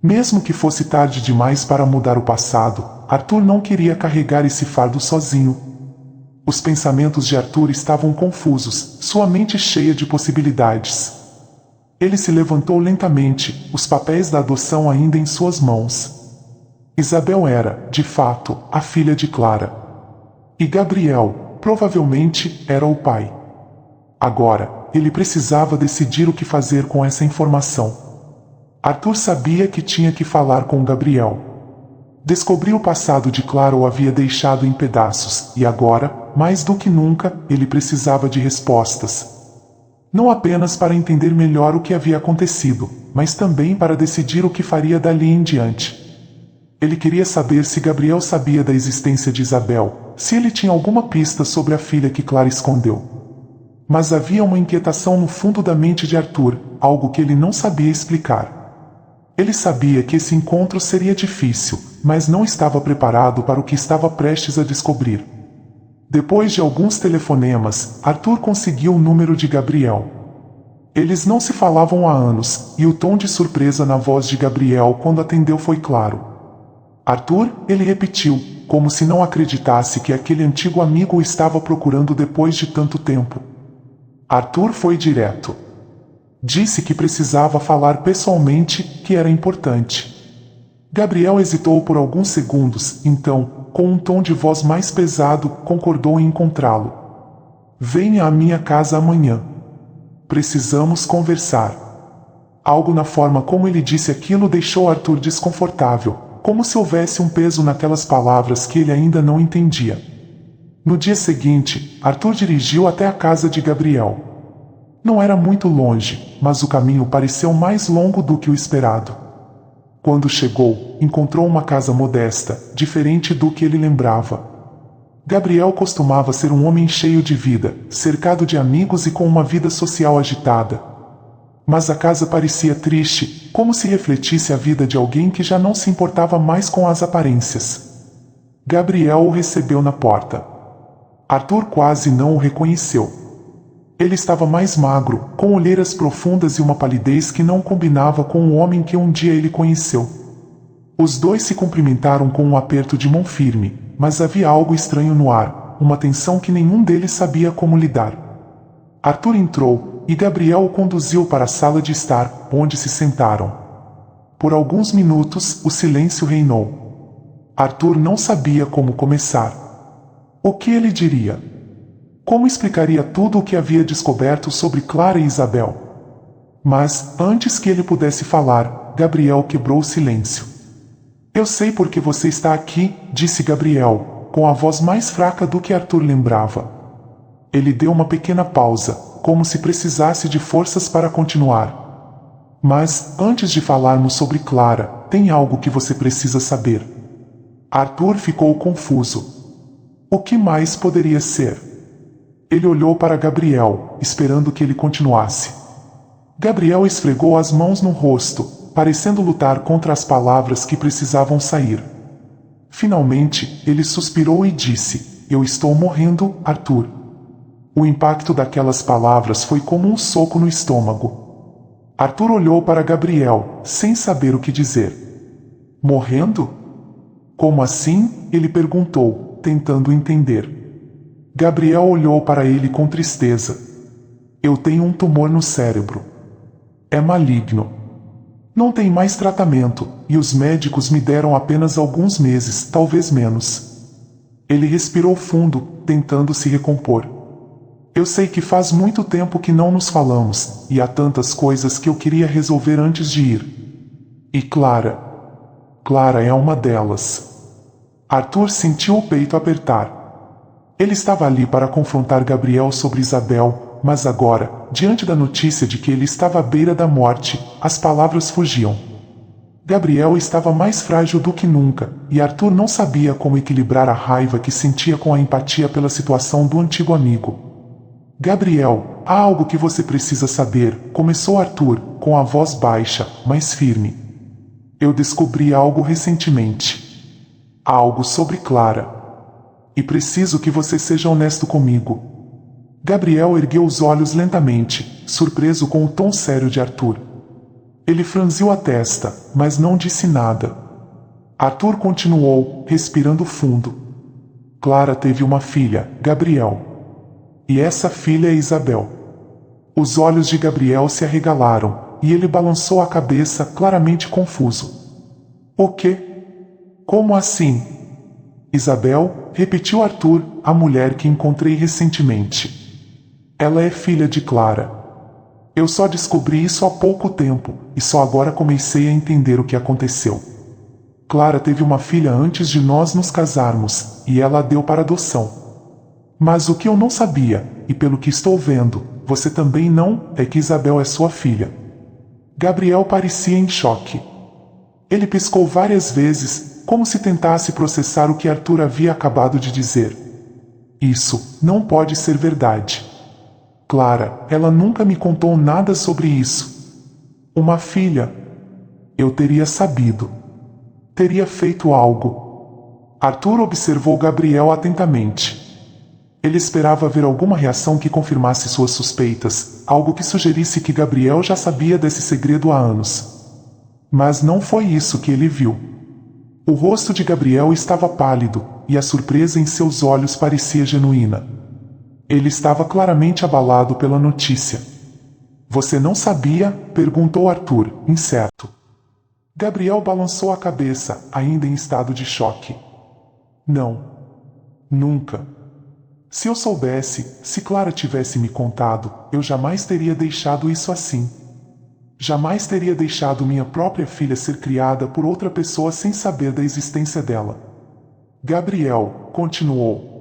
Mesmo que fosse tarde demais para mudar o passado, Arthur não queria carregar esse fardo sozinho. Os pensamentos de Arthur estavam confusos, sua mente cheia de possibilidades. Ele se levantou lentamente, os papéis da adoção ainda em suas mãos. Isabel era, de fato, a filha de Clara. E Gabriel, provavelmente, era o pai. Agora, ele precisava decidir o que fazer com essa informação. Arthur sabia que tinha que falar com Gabriel. Descobrir o passado de Clara o havia deixado em pedaços, e agora, mais do que nunca, ele precisava de respostas. Não apenas para entender melhor o que havia acontecido, mas também para decidir o que faria dali em diante. Ele queria saber se Gabriel sabia da existência de Isabel, se ele tinha alguma pista sobre a filha que Clara escondeu. Mas havia uma inquietação no fundo da mente de Arthur, algo que ele não sabia explicar. Ele sabia que esse encontro seria difícil, mas não estava preparado para o que estava prestes a descobrir. Depois de alguns telefonemas, Arthur conseguiu o número de Gabriel. Eles não se falavam há anos, e o tom de surpresa na voz de Gabriel quando atendeu foi claro. Arthur, ele repetiu, como se não acreditasse que aquele antigo amigo o estava procurando depois de tanto tempo. Arthur foi direto. Disse que precisava falar pessoalmente, que era importante. Gabriel hesitou por alguns segundos, então, com um tom de voz mais pesado, concordou em encontrá-lo. Venha à minha casa amanhã. Precisamos conversar. Algo na forma como ele disse aquilo deixou Arthur desconfortável, como se houvesse um peso naquelas palavras que ele ainda não entendia. No dia seguinte, Arthur dirigiu até a casa de Gabriel. Não era muito longe, mas o caminho pareceu mais longo do que o esperado. Quando chegou, encontrou uma casa modesta, diferente do que ele lembrava. Gabriel costumava ser um homem cheio de vida, cercado de amigos e com uma vida social agitada. Mas a casa parecia triste, como se refletisse a vida de alguém que já não se importava mais com as aparências. Gabriel o recebeu na porta. Arthur quase não o reconheceu. Ele estava mais magro, com olheiras profundas e uma palidez que não combinava com o homem que um dia ele conheceu. Os dois se cumprimentaram com um aperto de mão firme, mas havia algo estranho no ar, uma tensão que nenhum deles sabia como lidar. Arthur entrou, e Gabriel o conduziu para a sala de estar, onde se sentaram. Por alguns minutos, o silêncio reinou. Arthur não sabia como começar. O que ele diria? Como explicaria tudo o que havia descoberto sobre Clara e Isabel? Mas, antes que ele pudesse falar, Gabriel quebrou o silêncio. Eu sei por que você está aqui, disse Gabriel, com a voz mais fraca do que Arthur lembrava. Ele deu uma pequena pausa, como se precisasse de forças para continuar. Mas, antes de falarmos sobre Clara, tem algo que você precisa saber. Arthur ficou confuso. O que mais poderia ser? Ele olhou para Gabriel, esperando que ele continuasse. Gabriel esfregou as mãos no rosto, parecendo lutar contra as palavras que precisavam sair. Finalmente, ele suspirou e disse: Eu estou morrendo, Arthur. O impacto daquelas palavras foi como um soco no estômago. Arthur olhou para Gabriel, sem saber o que dizer. Morrendo? Como assim? Ele perguntou, tentando entender. Gabriel olhou para ele com tristeza. Eu tenho um tumor no cérebro. É maligno. Não tem mais tratamento, e os médicos me deram apenas alguns meses, talvez menos. Ele respirou fundo, tentando se recompor. Eu sei que faz muito tempo que não nos falamos, e há tantas coisas que eu queria resolver antes de ir. E Clara? Clara é uma delas. Arthur sentiu o peito apertar. Ele estava ali para confrontar Gabriel sobre Isabel, mas agora, diante da notícia de que ele estava à beira da morte, as palavras fugiam. Gabriel estava mais frágil do que nunca, e Arthur não sabia como equilibrar a raiva que sentia com a empatia pela situação do antigo amigo. Gabriel, há algo que você precisa saber, começou Arthur, com a voz baixa, mas firme. Eu descobri algo recentemente. Algo sobre Clara. E preciso que você seja honesto comigo. Gabriel ergueu os olhos lentamente, surpreso com o tom sério de Arthur. Ele franziu a testa, mas não disse nada. Arthur continuou, respirando fundo. Clara teve uma filha, Gabriel. E essa filha é Isabel. Os olhos de Gabriel se arregalaram, e ele balançou a cabeça, claramente confuso. O quê? Como assim? Isabel, repetiu Arthur, a mulher que encontrei recentemente. Ela é filha de Clara. Eu só descobri isso há pouco tempo, e só agora comecei a entender o que aconteceu. Clara teve uma filha antes de nós nos casarmos, e ela a deu para adoção. Mas o que eu não sabia, e pelo que estou vendo, você também não, é que Isabel é sua filha. Gabriel parecia em choque. Ele piscou várias vezes, como se tentasse processar o que Arthur havia acabado de dizer. Isso não pode ser verdade. Clara, ela nunca me contou nada sobre isso. Uma filha. Eu teria sabido. Teria feito algo. Arthur observou Gabriel atentamente. Ele esperava ver alguma reação que confirmasse suas suspeitas, algo que sugerisse que Gabriel já sabia desse segredo há anos. Mas não foi isso que ele viu. O rosto de Gabriel estava pálido, e a surpresa em seus olhos parecia genuína. Ele estava claramente abalado pela notícia. Você não sabia? Perguntou Arthur, incerto. Gabriel balançou a cabeça, ainda em estado de choque. Não. Nunca. Se eu soubesse, se Clara tivesse me contado, eu jamais teria deixado isso assim. Jamais teria deixado minha própria filha ser criada por outra pessoa sem saber da existência dela. Gabriel, continuou.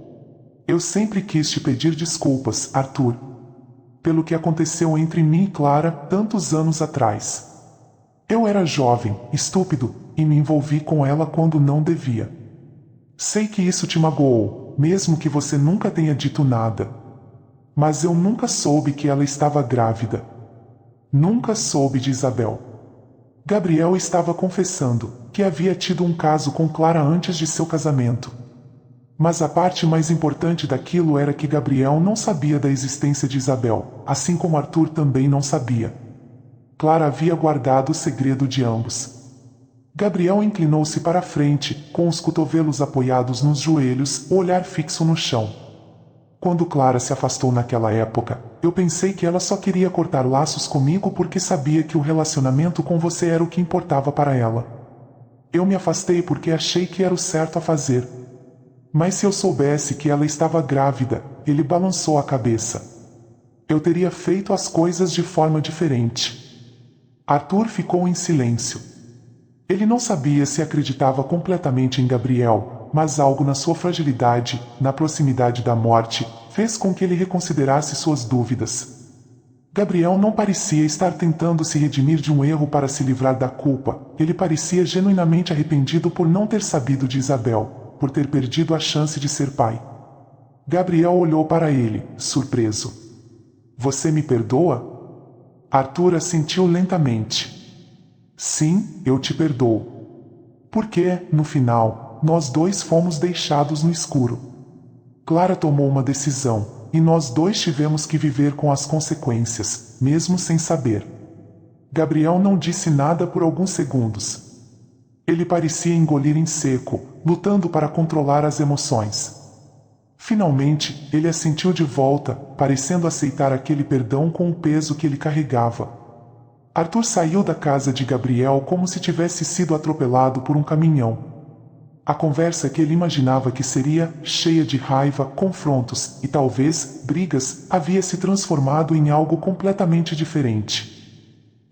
Eu sempre quis te pedir desculpas, Arthur, pelo que aconteceu entre mim e Clara tantos anos atrás. Eu era jovem, estúpido, e me envolvi com ela quando não devia. Sei que isso te magoou, mesmo que você nunca tenha dito nada. Mas eu nunca soube que ela estava grávida. Nunca soube de Isabel. Gabriel estava confessando que havia tido um caso com Clara antes de seu casamento. Mas a parte mais importante daquilo era que Gabriel não sabia da existência de Isabel, assim como Arthur também não sabia. Clara havia guardado o segredo de ambos. Gabriel inclinou-se para a frente, com os cotovelos apoiados nos joelhos, o olhar fixo no chão. Quando Clara se afastou naquela época, eu pensei que ela só queria cortar laços comigo porque sabia que o relacionamento com você era o que importava para ela. Eu me afastei porque achei que era o certo a fazer. Mas se eu soubesse que ela estava grávida, ele balançou a cabeça. Eu teria feito as coisas de forma diferente. Arthur ficou em silêncio. Ele não sabia se acreditava completamente em Gabriel, mas algo na sua fragilidade, na proximidade da morte, fez com que ele reconsiderasse suas dúvidas. Gabriel não parecia estar tentando se redimir de um erro para se livrar da culpa, ele parecia genuinamente arrependido por não ter sabido de Isabel, por ter perdido a chance de ser pai. Gabriel olhou para ele, surpreso. Você me perdoa? Arthur assentiu lentamente. Sim, eu te perdoo. Porque, no final, nós dois fomos deixados no escuro. Clara tomou uma decisão, e nós dois tivemos que viver com as consequências, mesmo sem saber. Gabriel não disse nada por alguns segundos. Ele parecia engolir em seco, lutando para controlar as emoções. Finalmente, ele assentiu de volta, parecendo aceitar aquele perdão com o peso que ele carregava. Arthur saiu da casa de Gabriel como se tivesse sido atropelado por um caminhão. A conversa que ele imaginava que seria cheia de raiva, confrontos e talvez brigas havia se transformado em algo completamente diferente.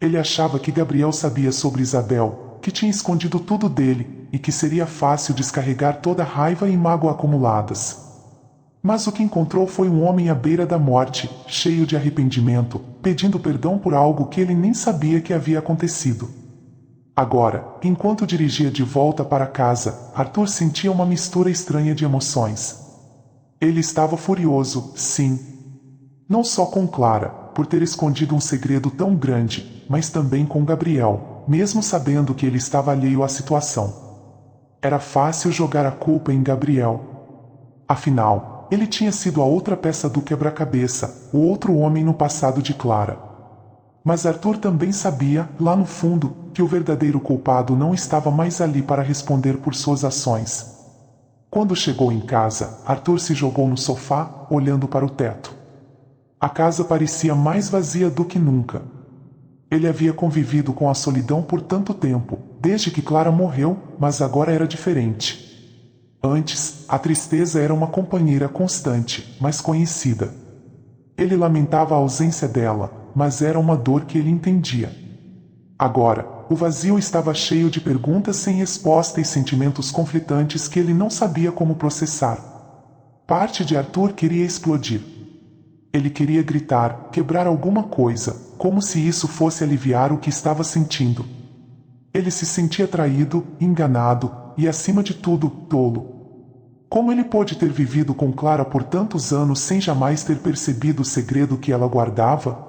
Ele achava que Gabriel sabia sobre Isabel, que tinha escondido tudo dele e que seria fácil descarregar toda a raiva e mágoa acumuladas. Mas o que encontrou foi um homem à beira da morte, cheio de arrependimento, pedindo perdão por algo que ele nem sabia que havia acontecido. Agora, enquanto dirigia de volta para casa, Arthur sentia uma mistura estranha de emoções. Ele estava furioso, sim. Não só com Clara, por ter escondido um segredo tão grande, mas também com Gabriel, mesmo sabendo que ele estava alheio à situação. Era fácil jogar a culpa em Gabriel. Afinal, ele tinha sido a outra peça do quebra-cabeça, o outro homem no passado de Clara. Mas Arthur também sabia, lá no fundo, que o verdadeiro culpado não estava mais ali para responder por suas ações. Quando chegou em casa, Arthur se jogou no sofá, olhando para o teto. A casa parecia mais vazia do que nunca. Ele havia convivido com a solidão por tanto tempo, desde que Clara morreu, mas agora era diferente. Antes, a tristeza era uma companheira constante, mas conhecida. Ele lamentava a ausência dela, mas era uma dor que ele entendia. Agora, o vazio estava cheio de perguntas sem resposta e sentimentos conflitantes que ele não sabia como processar. Parte de Arthur queria explodir. Ele queria gritar, quebrar alguma coisa, como se isso fosse aliviar o que estava sentindo. Ele se sentia traído, enganado e, acima de tudo, tolo. Como ele pôde ter vivido com Clara por tantos anos sem jamais ter percebido o segredo que ela guardava?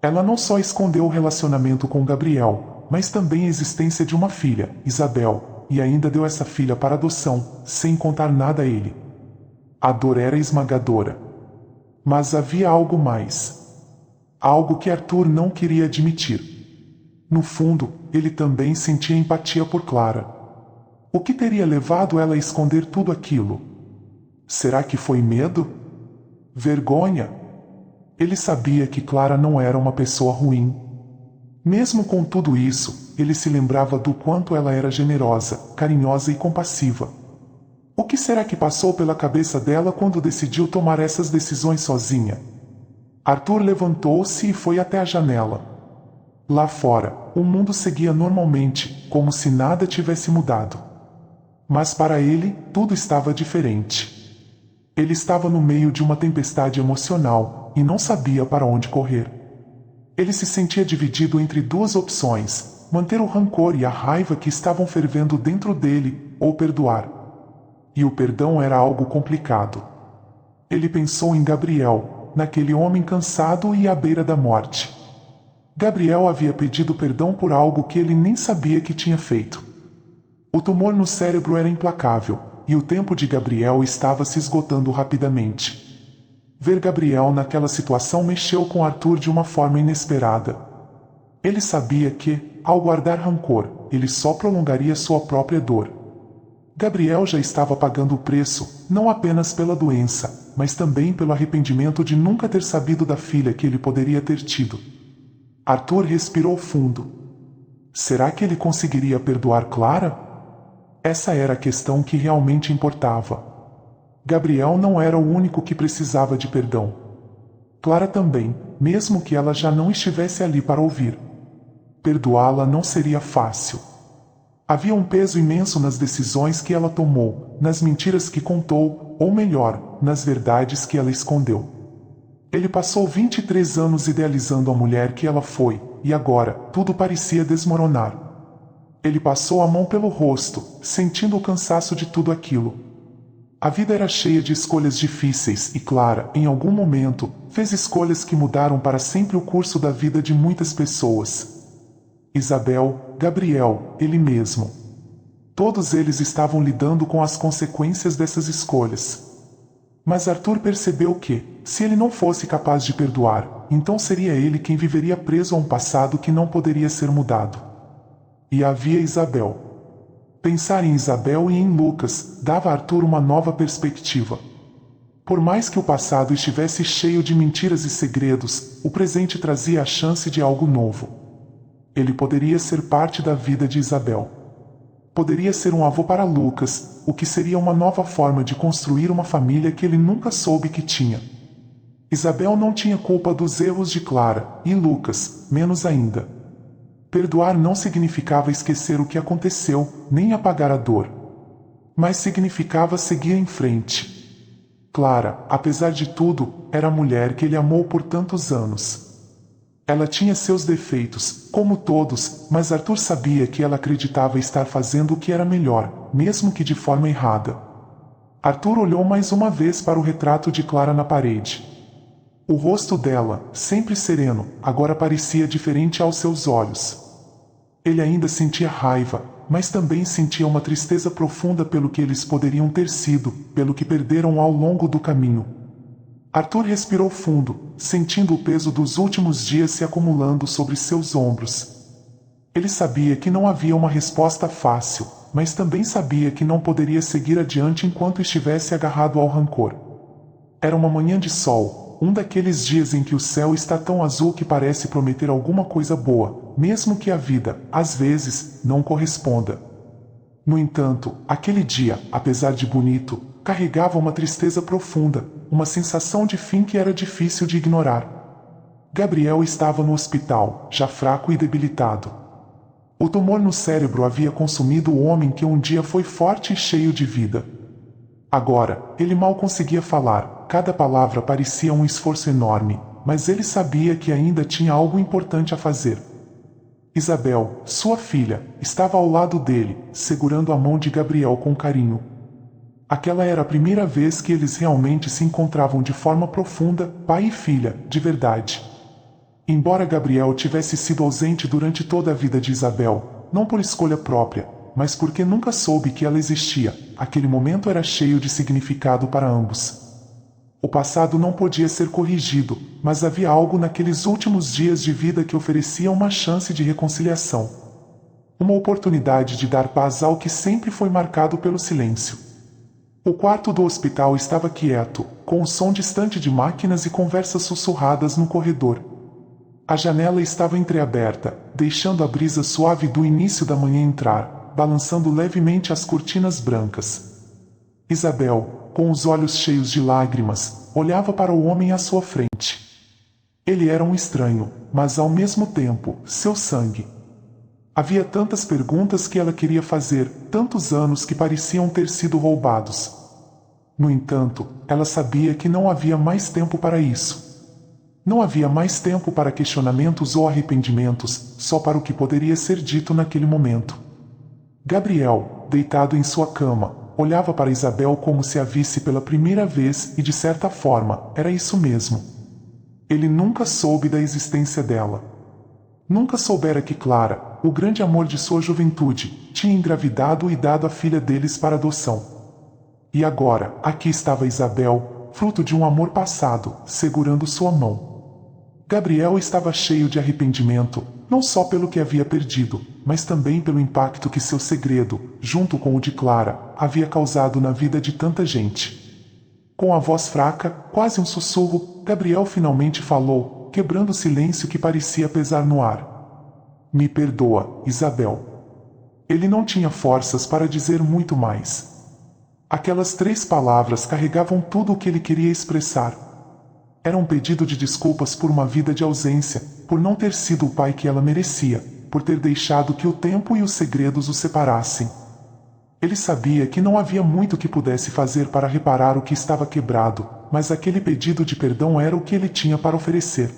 Ela não só escondeu o relacionamento com Gabriel, mas também a existência de uma filha, Isabel, e ainda deu essa filha para adoção, sem contar nada a ele. A dor era esmagadora. Mas havia algo mais. Algo que Arthur não queria admitir. No fundo, ele também sentia empatia por Clara. O que teria levado ela a esconder tudo aquilo? Será que foi medo? Vergonha? Ele sabia que Clara não era uma pessoa ruim. Mesmo com tudo isso, ele se lembrava do quanto ela era generosa, carinhosa e compassiva. O que será que passou pela cabeça dela quando decidiu tomar essas decisões sozinha? Arthur levantou-se e foi até a janela. Lá fora, o mundo seguia normalmente, como se nada tivesse mudado. Mas para ele, tudo estava diferente. Ele estava no meio de uma tempestade emocional e não sabia para onde correr. Ele se sentia dividido entre duas opções: manter o rancor e a raiva que estavam fervendo dentro dele, ou perdoar. E o perdão era algo complicado. Ele pensou em Gabriel, naquele homem cansado e à beira da morte. Gabriel havia pedido perdão por algo que ele nem sabia que tinha feito. O tumor no cérebro era implacável, e o tempo de Gabriel estava se esgotando rapidamente. Ver Gabriel naquela situação mexeu com Arthur de uma forma inesperada. Ele sabia que, ao guardar rancor, ele só prolongaria sua própria dor. Gabriel já estava pagando o preço, não apenas pela doença, mas também pelo arrependimento de nunca ter sabido da filha que ele poderia ter tido. Arthur respirou fundo. Será que ele conseguiria perdoar Clara? Essa era a questão que realmente importava. Gabriel não era o único que precisava de perdão. Clara também, mesmo que ela já não estivesse ali para ouvir. Perdoá-la não seria fácil. Havia um peso imenso nas decisões que ela tomou, nas mentiras que contou, ou melhor, nas verdades que ela escondeu. Ele passou 23 anos idealizando a mulher que ela foi, e agora, tudo parecia desmoronar. Ele passou a mão pelo rosto, sentindo o cansaço de tudo aquilo. A vida era cheia de escolhas difíceis e Clara, em algum momento, fez escolhas que mudaram para sempre o curso da vida de muitas pessoas. Isabel, Gabriel, ele mesmo. Todos eles estavam lidando com as consequências dessas escolhas. Mas Arthur percebeu que, se ele não fosse capaz de perdoar, então seria ele quem viveria preso a um passado que não poderia ser mudado. E havia Isabel. Pensar em Isabel e em Lucas dava a Arthur uma nova perspectiva. Por mais que o passado estivesse cheio de mentiras e segredos, o presente trazia a chance de algo novo. Ele poderia ser parte da vida de Isabel. Poderia ser um avô para Lucas, o que seria uma nova forma de construir uma família que ele nunca soube que tinha. Isabel não tinha culpa dos erros de Clara, e Lucas, menos ainda. Perdoar não significava esquecer o que aconteceu, nem apagar a dor. Mas significava seguir em frente. Clara, apesar de tudo, era a mulher que ele amou por tantos anos. Ela tinha seus defeitos, como todos, mas Arthur sabia que ela acreditava estar fazendo o que era melhor, mesmo que de forma errada. Arthur olhou mais uma vez para o retrato de Clara na parede. O rosto dela, sempre sereno, agora parecia diferente aos seus olhos. Ele ainda sentia raiva, mas também sentia uma tristeza profunda pelo que eles poderiam ter sido, pelo que perderam ao longo do caminho. Arthur respirou fundo, sentindo o peso dos últimos dias se acumulando sobre seus ombros. Ele sabia que não havia uma resposta fácil, mas também sabia que não poderia seguir adiante enquanto estivesse agarrado ao rancor. Era uma manhã de sol. Um daqueles dias em que o céu está tão azul que parece prometer alguma coisa boa, mesmo que a vida, às vezes, não corresponda. No entanto, aquele dia, apesar de bonito, carregava uma tristeza profunda, uma sensação de fim que era difícil de ignorar. Gabriel estava no hospital, já fraco e debilitado. O tumor no cérebro havia consumido o homem que um dia foi forte e cheio de vida. Agora, ele mal conseguia falar. Cada palavra parecia um esforço enorme, mas ele sabia que ainda tinha algo importante a fazer. Isabel, sua filha, estava ao lado dele, segurando a mão de Gabriel com carinho. Aquela era a primeira vez que eles realmente se encontravam de forma profunda, pai e filha, de verdade. Embora Gabriel tivesse sido ausente durante toda a vida de Isabel, não por escolha própria, mas porque nunca soube que ela existia, aquele momento era cheio de significado para ambos. O passado não podia ser corrigido, mas havia algo naqueles últimos dias de vida que oferecia uma chance de reconciliação. Uma oportunidade de dar paz ao que sempre foi marcado pelo silêncio. O quarto do hospital estava quieto, com o som distante de máquinas e conversas sussurradas no corredor. A janela estava entreaberta, deixando a brisa suave do início da manhã entrar, balançando levemente as cortinas brancas. Isabel, com os olhos cheios de lágrimas, olhava para o homem à sua frente. Ele era um estranho, mas ao mesmo tempo, seu sangue. Havia tantas perguntas que ela queria fazer, tantos anos que pareciam ter sido roubados. No entanto, ela sabia que não havia mais tempo para isso. Não havia mais tempo para questionamentos ou arrependimentos, só para o que poderia ser dito naquele momento. Gabriel, deitado em sua cama, olhava para Isabel como se a visse pela primeira vez e, de certa forma, era isso mesmo. Ele nunca soube da existência dela. Nunca soubera que Clara, o grande amor de sua juventude, tinha engravidado e dado a filha deles para adoção. E agora, aqui estava Isabel, fruto de um amor passado, segurando sua mão. Gabriel estava cheio de arrependimento, não só pelo que havia perdido, mas também pelo impacto que seu segredo, junto com o de Clara, havia causado na vida de tanta gente. Com a voz fraca, quase um sussurro, Gabriel finalmente falou, quebrando o silêncio que parecia pesar no ar. Me perdoa, Isabel. Ele não tinha forças para dizer muito mais. Aquelas 3 palavras carregavam tudo o que ele queria expressar. Era um pedido de desculpas por uma vida de ausência, por não ter sido o pai que ela merecia, por ter deixado que o tempo e os segredos o separassem. Ele sabia que não havia muito que pudesse fazer para reparar o que estava quebrado, mas aquele pedido de perdão era o que ele tinha para oferecer.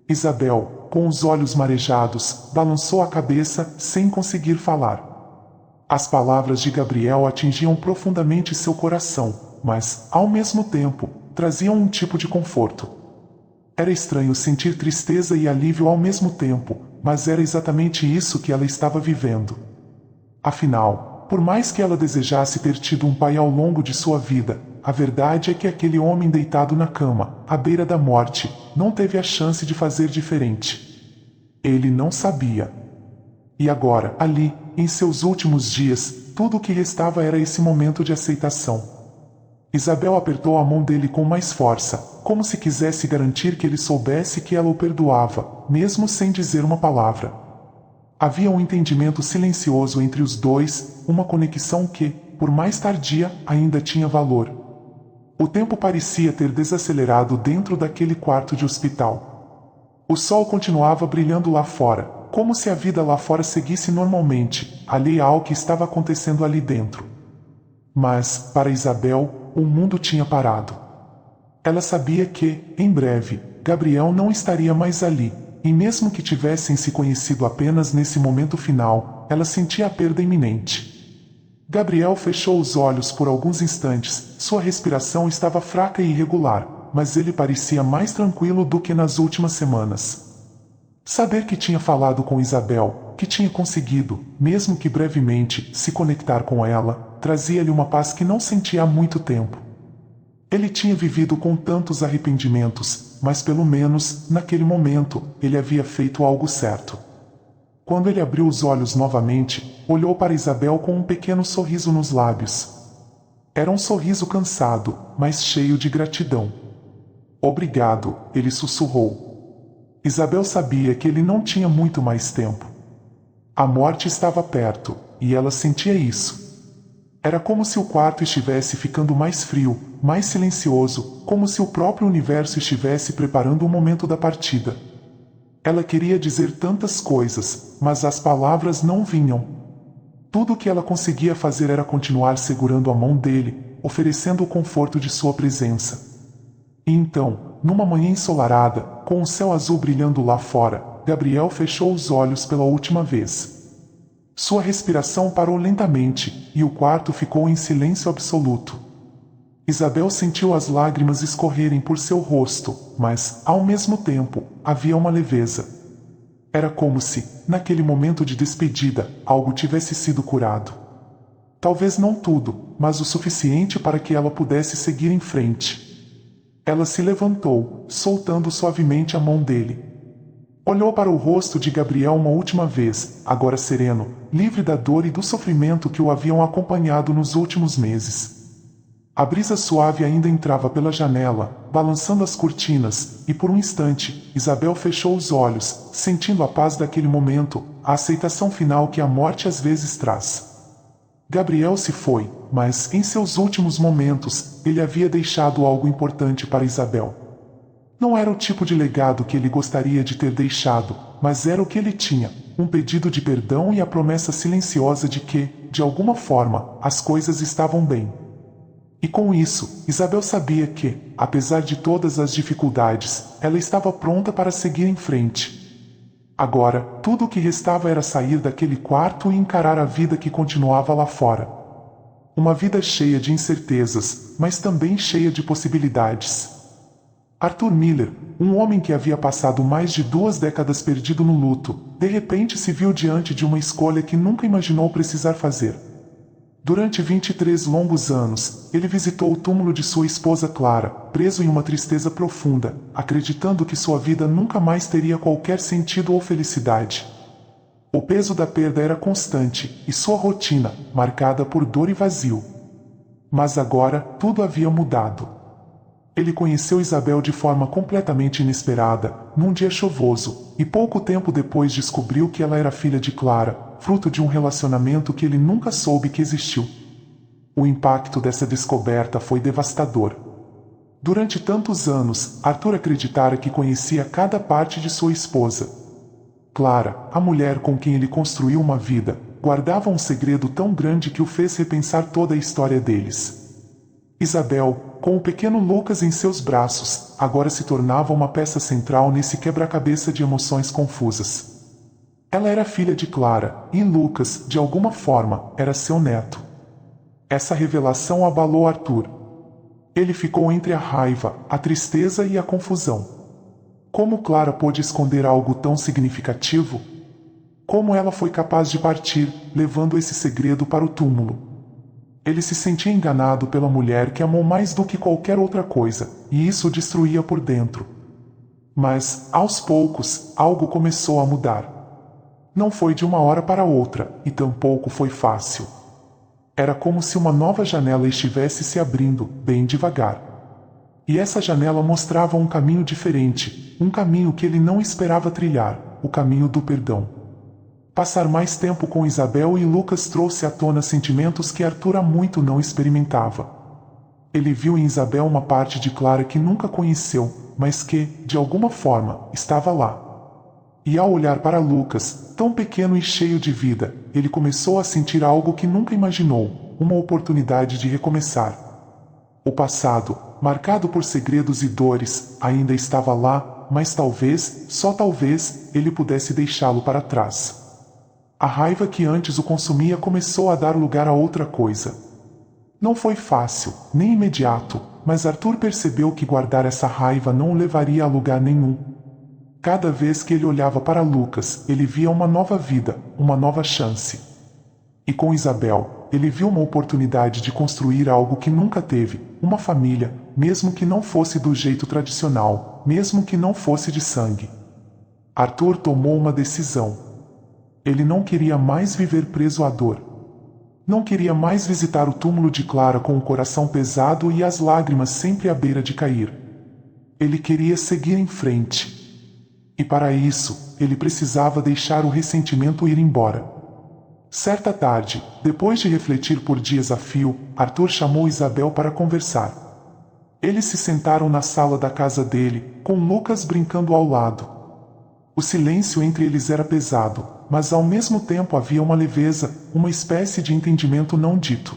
Isabel, com os olhos marejados, balançou a cabeça, sem conseguir falar. As palavras de Gabriel atingiam profundamente seu coração, mas, ao mesmo tempo, traziam um tipo de conforto. Era estranho sentir tristeza e alívio ao mesmo tempo, mas era exatamente isso que ela estava vivendo. Afinal, por mais que ela desejasse ter tido um pai ao longo de sua vida, a verdade é que aquele homem deitado na cama, à beira da morte, não teve a chance de fazer diferente. Ele não sabia. E agora, ali, em seus últimos dias, tudo o que restava era esse momento de aceitação. Isabel apertou a mão dele com mais força, como se quisesse garantir que ele soubesse que ela o perdoava, mesmo sem dizer uma palavra. Havia um entendimento silencioso entre os dois, uma conexão que, por mais tardia, ainda tinha valor. O tempo parecia ter desacelerado dentro daquele quarto de hospital. O sol continuava brilhando lá fora, como se a vida lá fora seguisse normalmente, alheia ao que estava acontecendo ali dentro. Mas, para Isabel, o mundo tinha parado. Ela sabia que, em breve, Gabriel não estaria mais ali, e mesmo que tivessem se conhecido apenas nesse momento final, ela sentia a perda iminente. Gabriel fechou os olhos por alguns instantes, sua respiração estava fraca e irregular, mas ele parecia mais tranquilo do que nas últimas semanas. Saber que tinha falado com Isabel, que tinha conseguido, mesmo que brevemente, se conectar com ela, trazia-lhe uma paz que não sentia há muito tempo. Ele tinha vivido com tantos arrependimentos, mas pelo menos, naquele momento, ele havia feito algo certo. Quando ele abriu os olhos novamente, olhou para Isabel com um pequeno sorriso nos lábios. Era um sorriso cansado, mas cheio de gratidão. Obrigado, ele sussurrou. Isabel sabia que ele não tinha muito mais tempo. A morte estava perto, e ela sentia isso. Era como se o quarto estivesse ficando mais frio, mais silencioso, como se o próprio universo estivesse preparando o momento da partida. Ela queria dizer tantas coisas, mas as palavras não vinham. Tudo o que ela conseguia fazer era continuar segurando a mão dele, oferecendo o conforto de sua presença. E então, numa manhã ensolarada, com o céu azul brilhando lá fora, Gabriel fechou os olhos pela última vez. Sua respiração parou lentamente, e o quarto ficou em silêncio absoluto. Isabel sentiu as lágrimas escorrerem por seu rosto, mas, ao mesmo tempo, havia uma leveza. Era como se, naquele momento de despedida, algo tivesse sido curado. Talvez não tudo, mas o suficiente para que ela pudesse seguir em frente. Ela se levantou, soltando suavemente a mão dele. Olhou para o rosto de Gabriel uma última vez, agora sereno, livre da dor e do sofrimento que o haviam acompanhado nos últimos meses. A brisa suave ainda entrava pela janela, balançando as cortinas, e por um instante, Isabel fechou os olhos, sentindo a paz daquele momento, a aceitação final que a morte às vezes traz. Gabriel se foi, mas, em seus últimos momentos, ele havia deixado algo importante para Isabel. Não era o tipo de legado que ele gostaria de ter deixado, mas era o que ele tinha, um pedido de perdão e a promessa silenciosa de que, de alguma forma, as coisas estavam bem. E com isso, Isabel sabia que, apesar de todas as dificuldades, ela estava pronta para seguir em frente. Agora, tudo o que restava era sair daquele quarto e encarar a vida que continuava lá fora. Uma vida cheia de incertezas, mas também cheia de possibilidades. Arthur Miller, um homem que havia passado mais de 2 décadas perdido no luto, de repente se viu diante de uma escolha que nunca imaginou precisar fazer. Durante 23 longos anos, ele visitou o túmulo de sua esposa Clara, preso em uma tristeza profunda, acreditando que sua vida nunca mais teria qualquer sentido ou felicidade. O peso da perda era constante, e sua rotina, marcada por dor e vazio. Mas agora, tudo havia mudado. Ele conheceu Isabel de forma completamente inesperada, num dia chuvoso, e pouco tempo depois descobriu que ela era filha de Clara, fruto de um relacionamento que ele nunca soube que existiu. O impacto dessa descoberta foi devastador. Durante tantos anos, Arthur acreditara que conhecia cada parte de sua esposa. Clara, a mulher com quem ele construiu uma vida, guardava um segredo tão grande que o fez repensar toda a história deles. Isabel, com o pequeno Lucas em seus braços, agora se tornava uma peça central nesse quebra-cabeça de emoções confusas. Ela era filha de Clara, e Lucas, de alguma forma, era seu neto. Essa revelação abalou Arthur. Ele ficou entre a raiva, a tristeza e a confusão. Como Clara pôde esconder algo tão significativo? Como ela foi capaz de partir, levando esse segredo para o túmulo? Ele se sentia enganado pela mulher que amou mais do que qualquer outra coisa, e isso o destruía por dentro. Mas, aos poucos, algo começou a mudar. Não foi de uma hora para outra, e tampouco foi fácil. Era como se uma nova janela estivesse se abrindo, bem devagar. E essa janela mostrava um caminho diferente, um caminho que ele não esperava trilhar, o caminho do perdão. Passar mais tempo com Isabel e Lucas trouxe à tona sentimentos que Arthur há muito não experimentava. Ele viu em Isabel uma parte de Clara que nunca conheceu, mas que, de alguma forma, estava lá. E ao olhar para Lucas, tão pequeno e cheio de vida, ele começou a sentir algo que nunca imaginou, uma oportunidade de recomeçar. O passado, marcado por segredos e dores, ainda estava lá, mas talvez, só talvez, ele pudesse deixá-lo para trás. A raiva que antes o consumia começou a dar lugar a outra coisa. Não foi fácil, nem imediato, mas Arthur percebeu que guardar essa raiva não o levaria a lugar nenhum. Cada vez que ele olhava para Lucas, ele via uma nova vida, uma nova chance. E com Isabel, ele viu uma oportunidade de construir algo que nunca teve, uma família, mesmo que não fosse do jeito tradicional, mesmo que não fosse de sangue. Arthur tomou uma decisão. Ele não queria mais viver preso à dor. Não queria mais visitar o túmulo de Clara com o coração pesado e as lágrimas sempre à beira de cair. Ele queria seguir em frente. E para isso, ele precisava deixar o ressentimento ir embora. Certa tarde, depois de refletir por dias a fio, Arthur chamou Isabel para conversar. Eles se sentaram na sala da casa dele, com Lucas brincando ao lado. O silêncio entre eles era pesado, mas ao mesmo tempo havia uma leveza, uma espécie de entendimento não dito.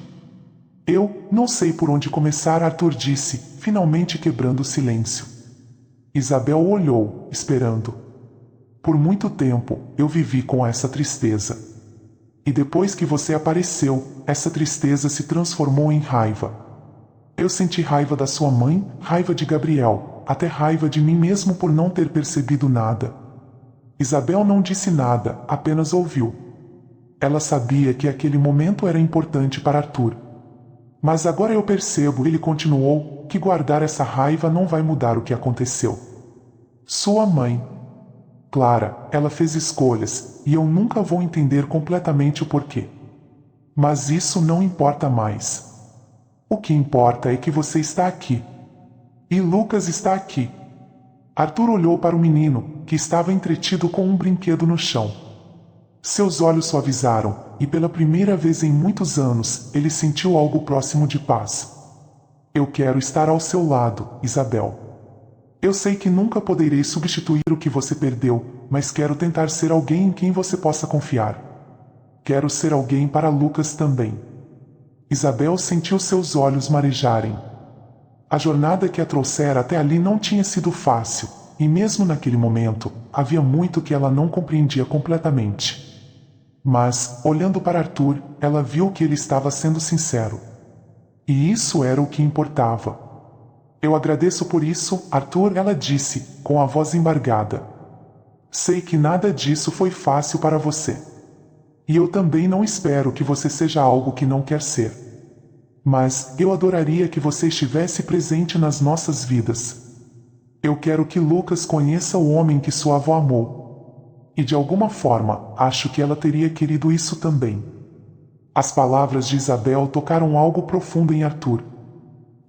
Eu não sei por onde começar, Arthur disse, finalmente quebrando o silêncio. Isabel o olhou, esperando. Por muito tempo, eu vivi com essa tristeza. E depois que você apareceu, essa tristeza se transformou em raiva. Eu senti raiva da sua mãe, raiva de Gabriel, até raiva de mim mesmo por não ter percebido nada. Isabel não disse nada, apenas ouviu. Ela sabia que aquele momento era importante para Arthur. Mas agora eu percebo, ele continuou, que guardar essa raiva não vai mudar o que aconteceu. Sua mãe. Clara, ela fez escolhas, e eu nunca vou entender completamente o porquê. Mas isso não importa mais. O que importa é que você está aqui. E Lucas está aqui. Arthur olhou para o menino, que estava entretido com um brinquedo no chão. Seus olhos suavizaram, e pela primeira vez em muitos anos, ele sentiu algo próximo de paz. Eu quero estar ao seu lado, Isabel. Eu sei que nunca poderei substituir o que você perdeu, mas quero tentar ser alguém em quem você possa confiar. Quero ser alguém para Lucas também. Isabel sentiu seus olhos marejarem. A jornada que a trouxera até ali não tinha sido fácil, e mesmo naquele momento, havia muito que ela não compreendia completamente. Mas, olhando para Arthur, ela viu que ele estava sendo sincero. E isso era o que importava. Eu agradeço por isso, Arthur, ela disse, com a voz embargada. Sei que nada disso foi fácil para você. E eu também não espero que você seja algo que não quer ser. Mas eu adoraria que você estivesse presente nas nossas vidas. Eu quero que Lucas conheça o homem que sua avó amou. E de alguma forma, acho que ela teria querido isso também. As palavras de Isabel tocaram algo profundo em Arthur.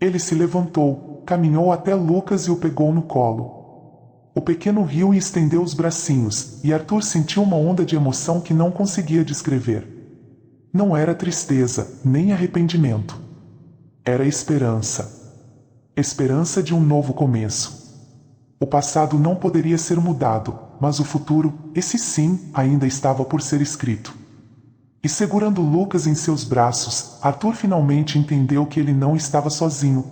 Ele se levantou, caminhou até Lucas e o pegou no colo. O pequeno riu e estendeu os bracinhos, e Arthur sentiu uma onda de emoção que não conseguia descrever. Não era tristeza, nem arrependimento. Era esperança. Esperança de um novo começo. O passado não poderia ser mudado, mas o futuro, esse sim, ainda estava por ser escrito. E segurando Lucas em seus braços, Arthur finalmente entendeu que ele não estava sozinho.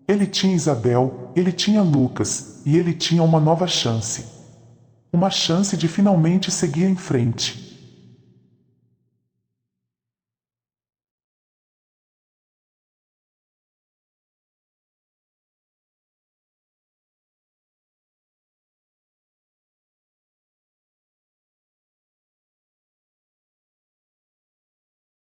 Ele tinha Isabel, ele tinha Lucas, e ele tinha uma nova chance. Uma chance de finalmente seguir em frente.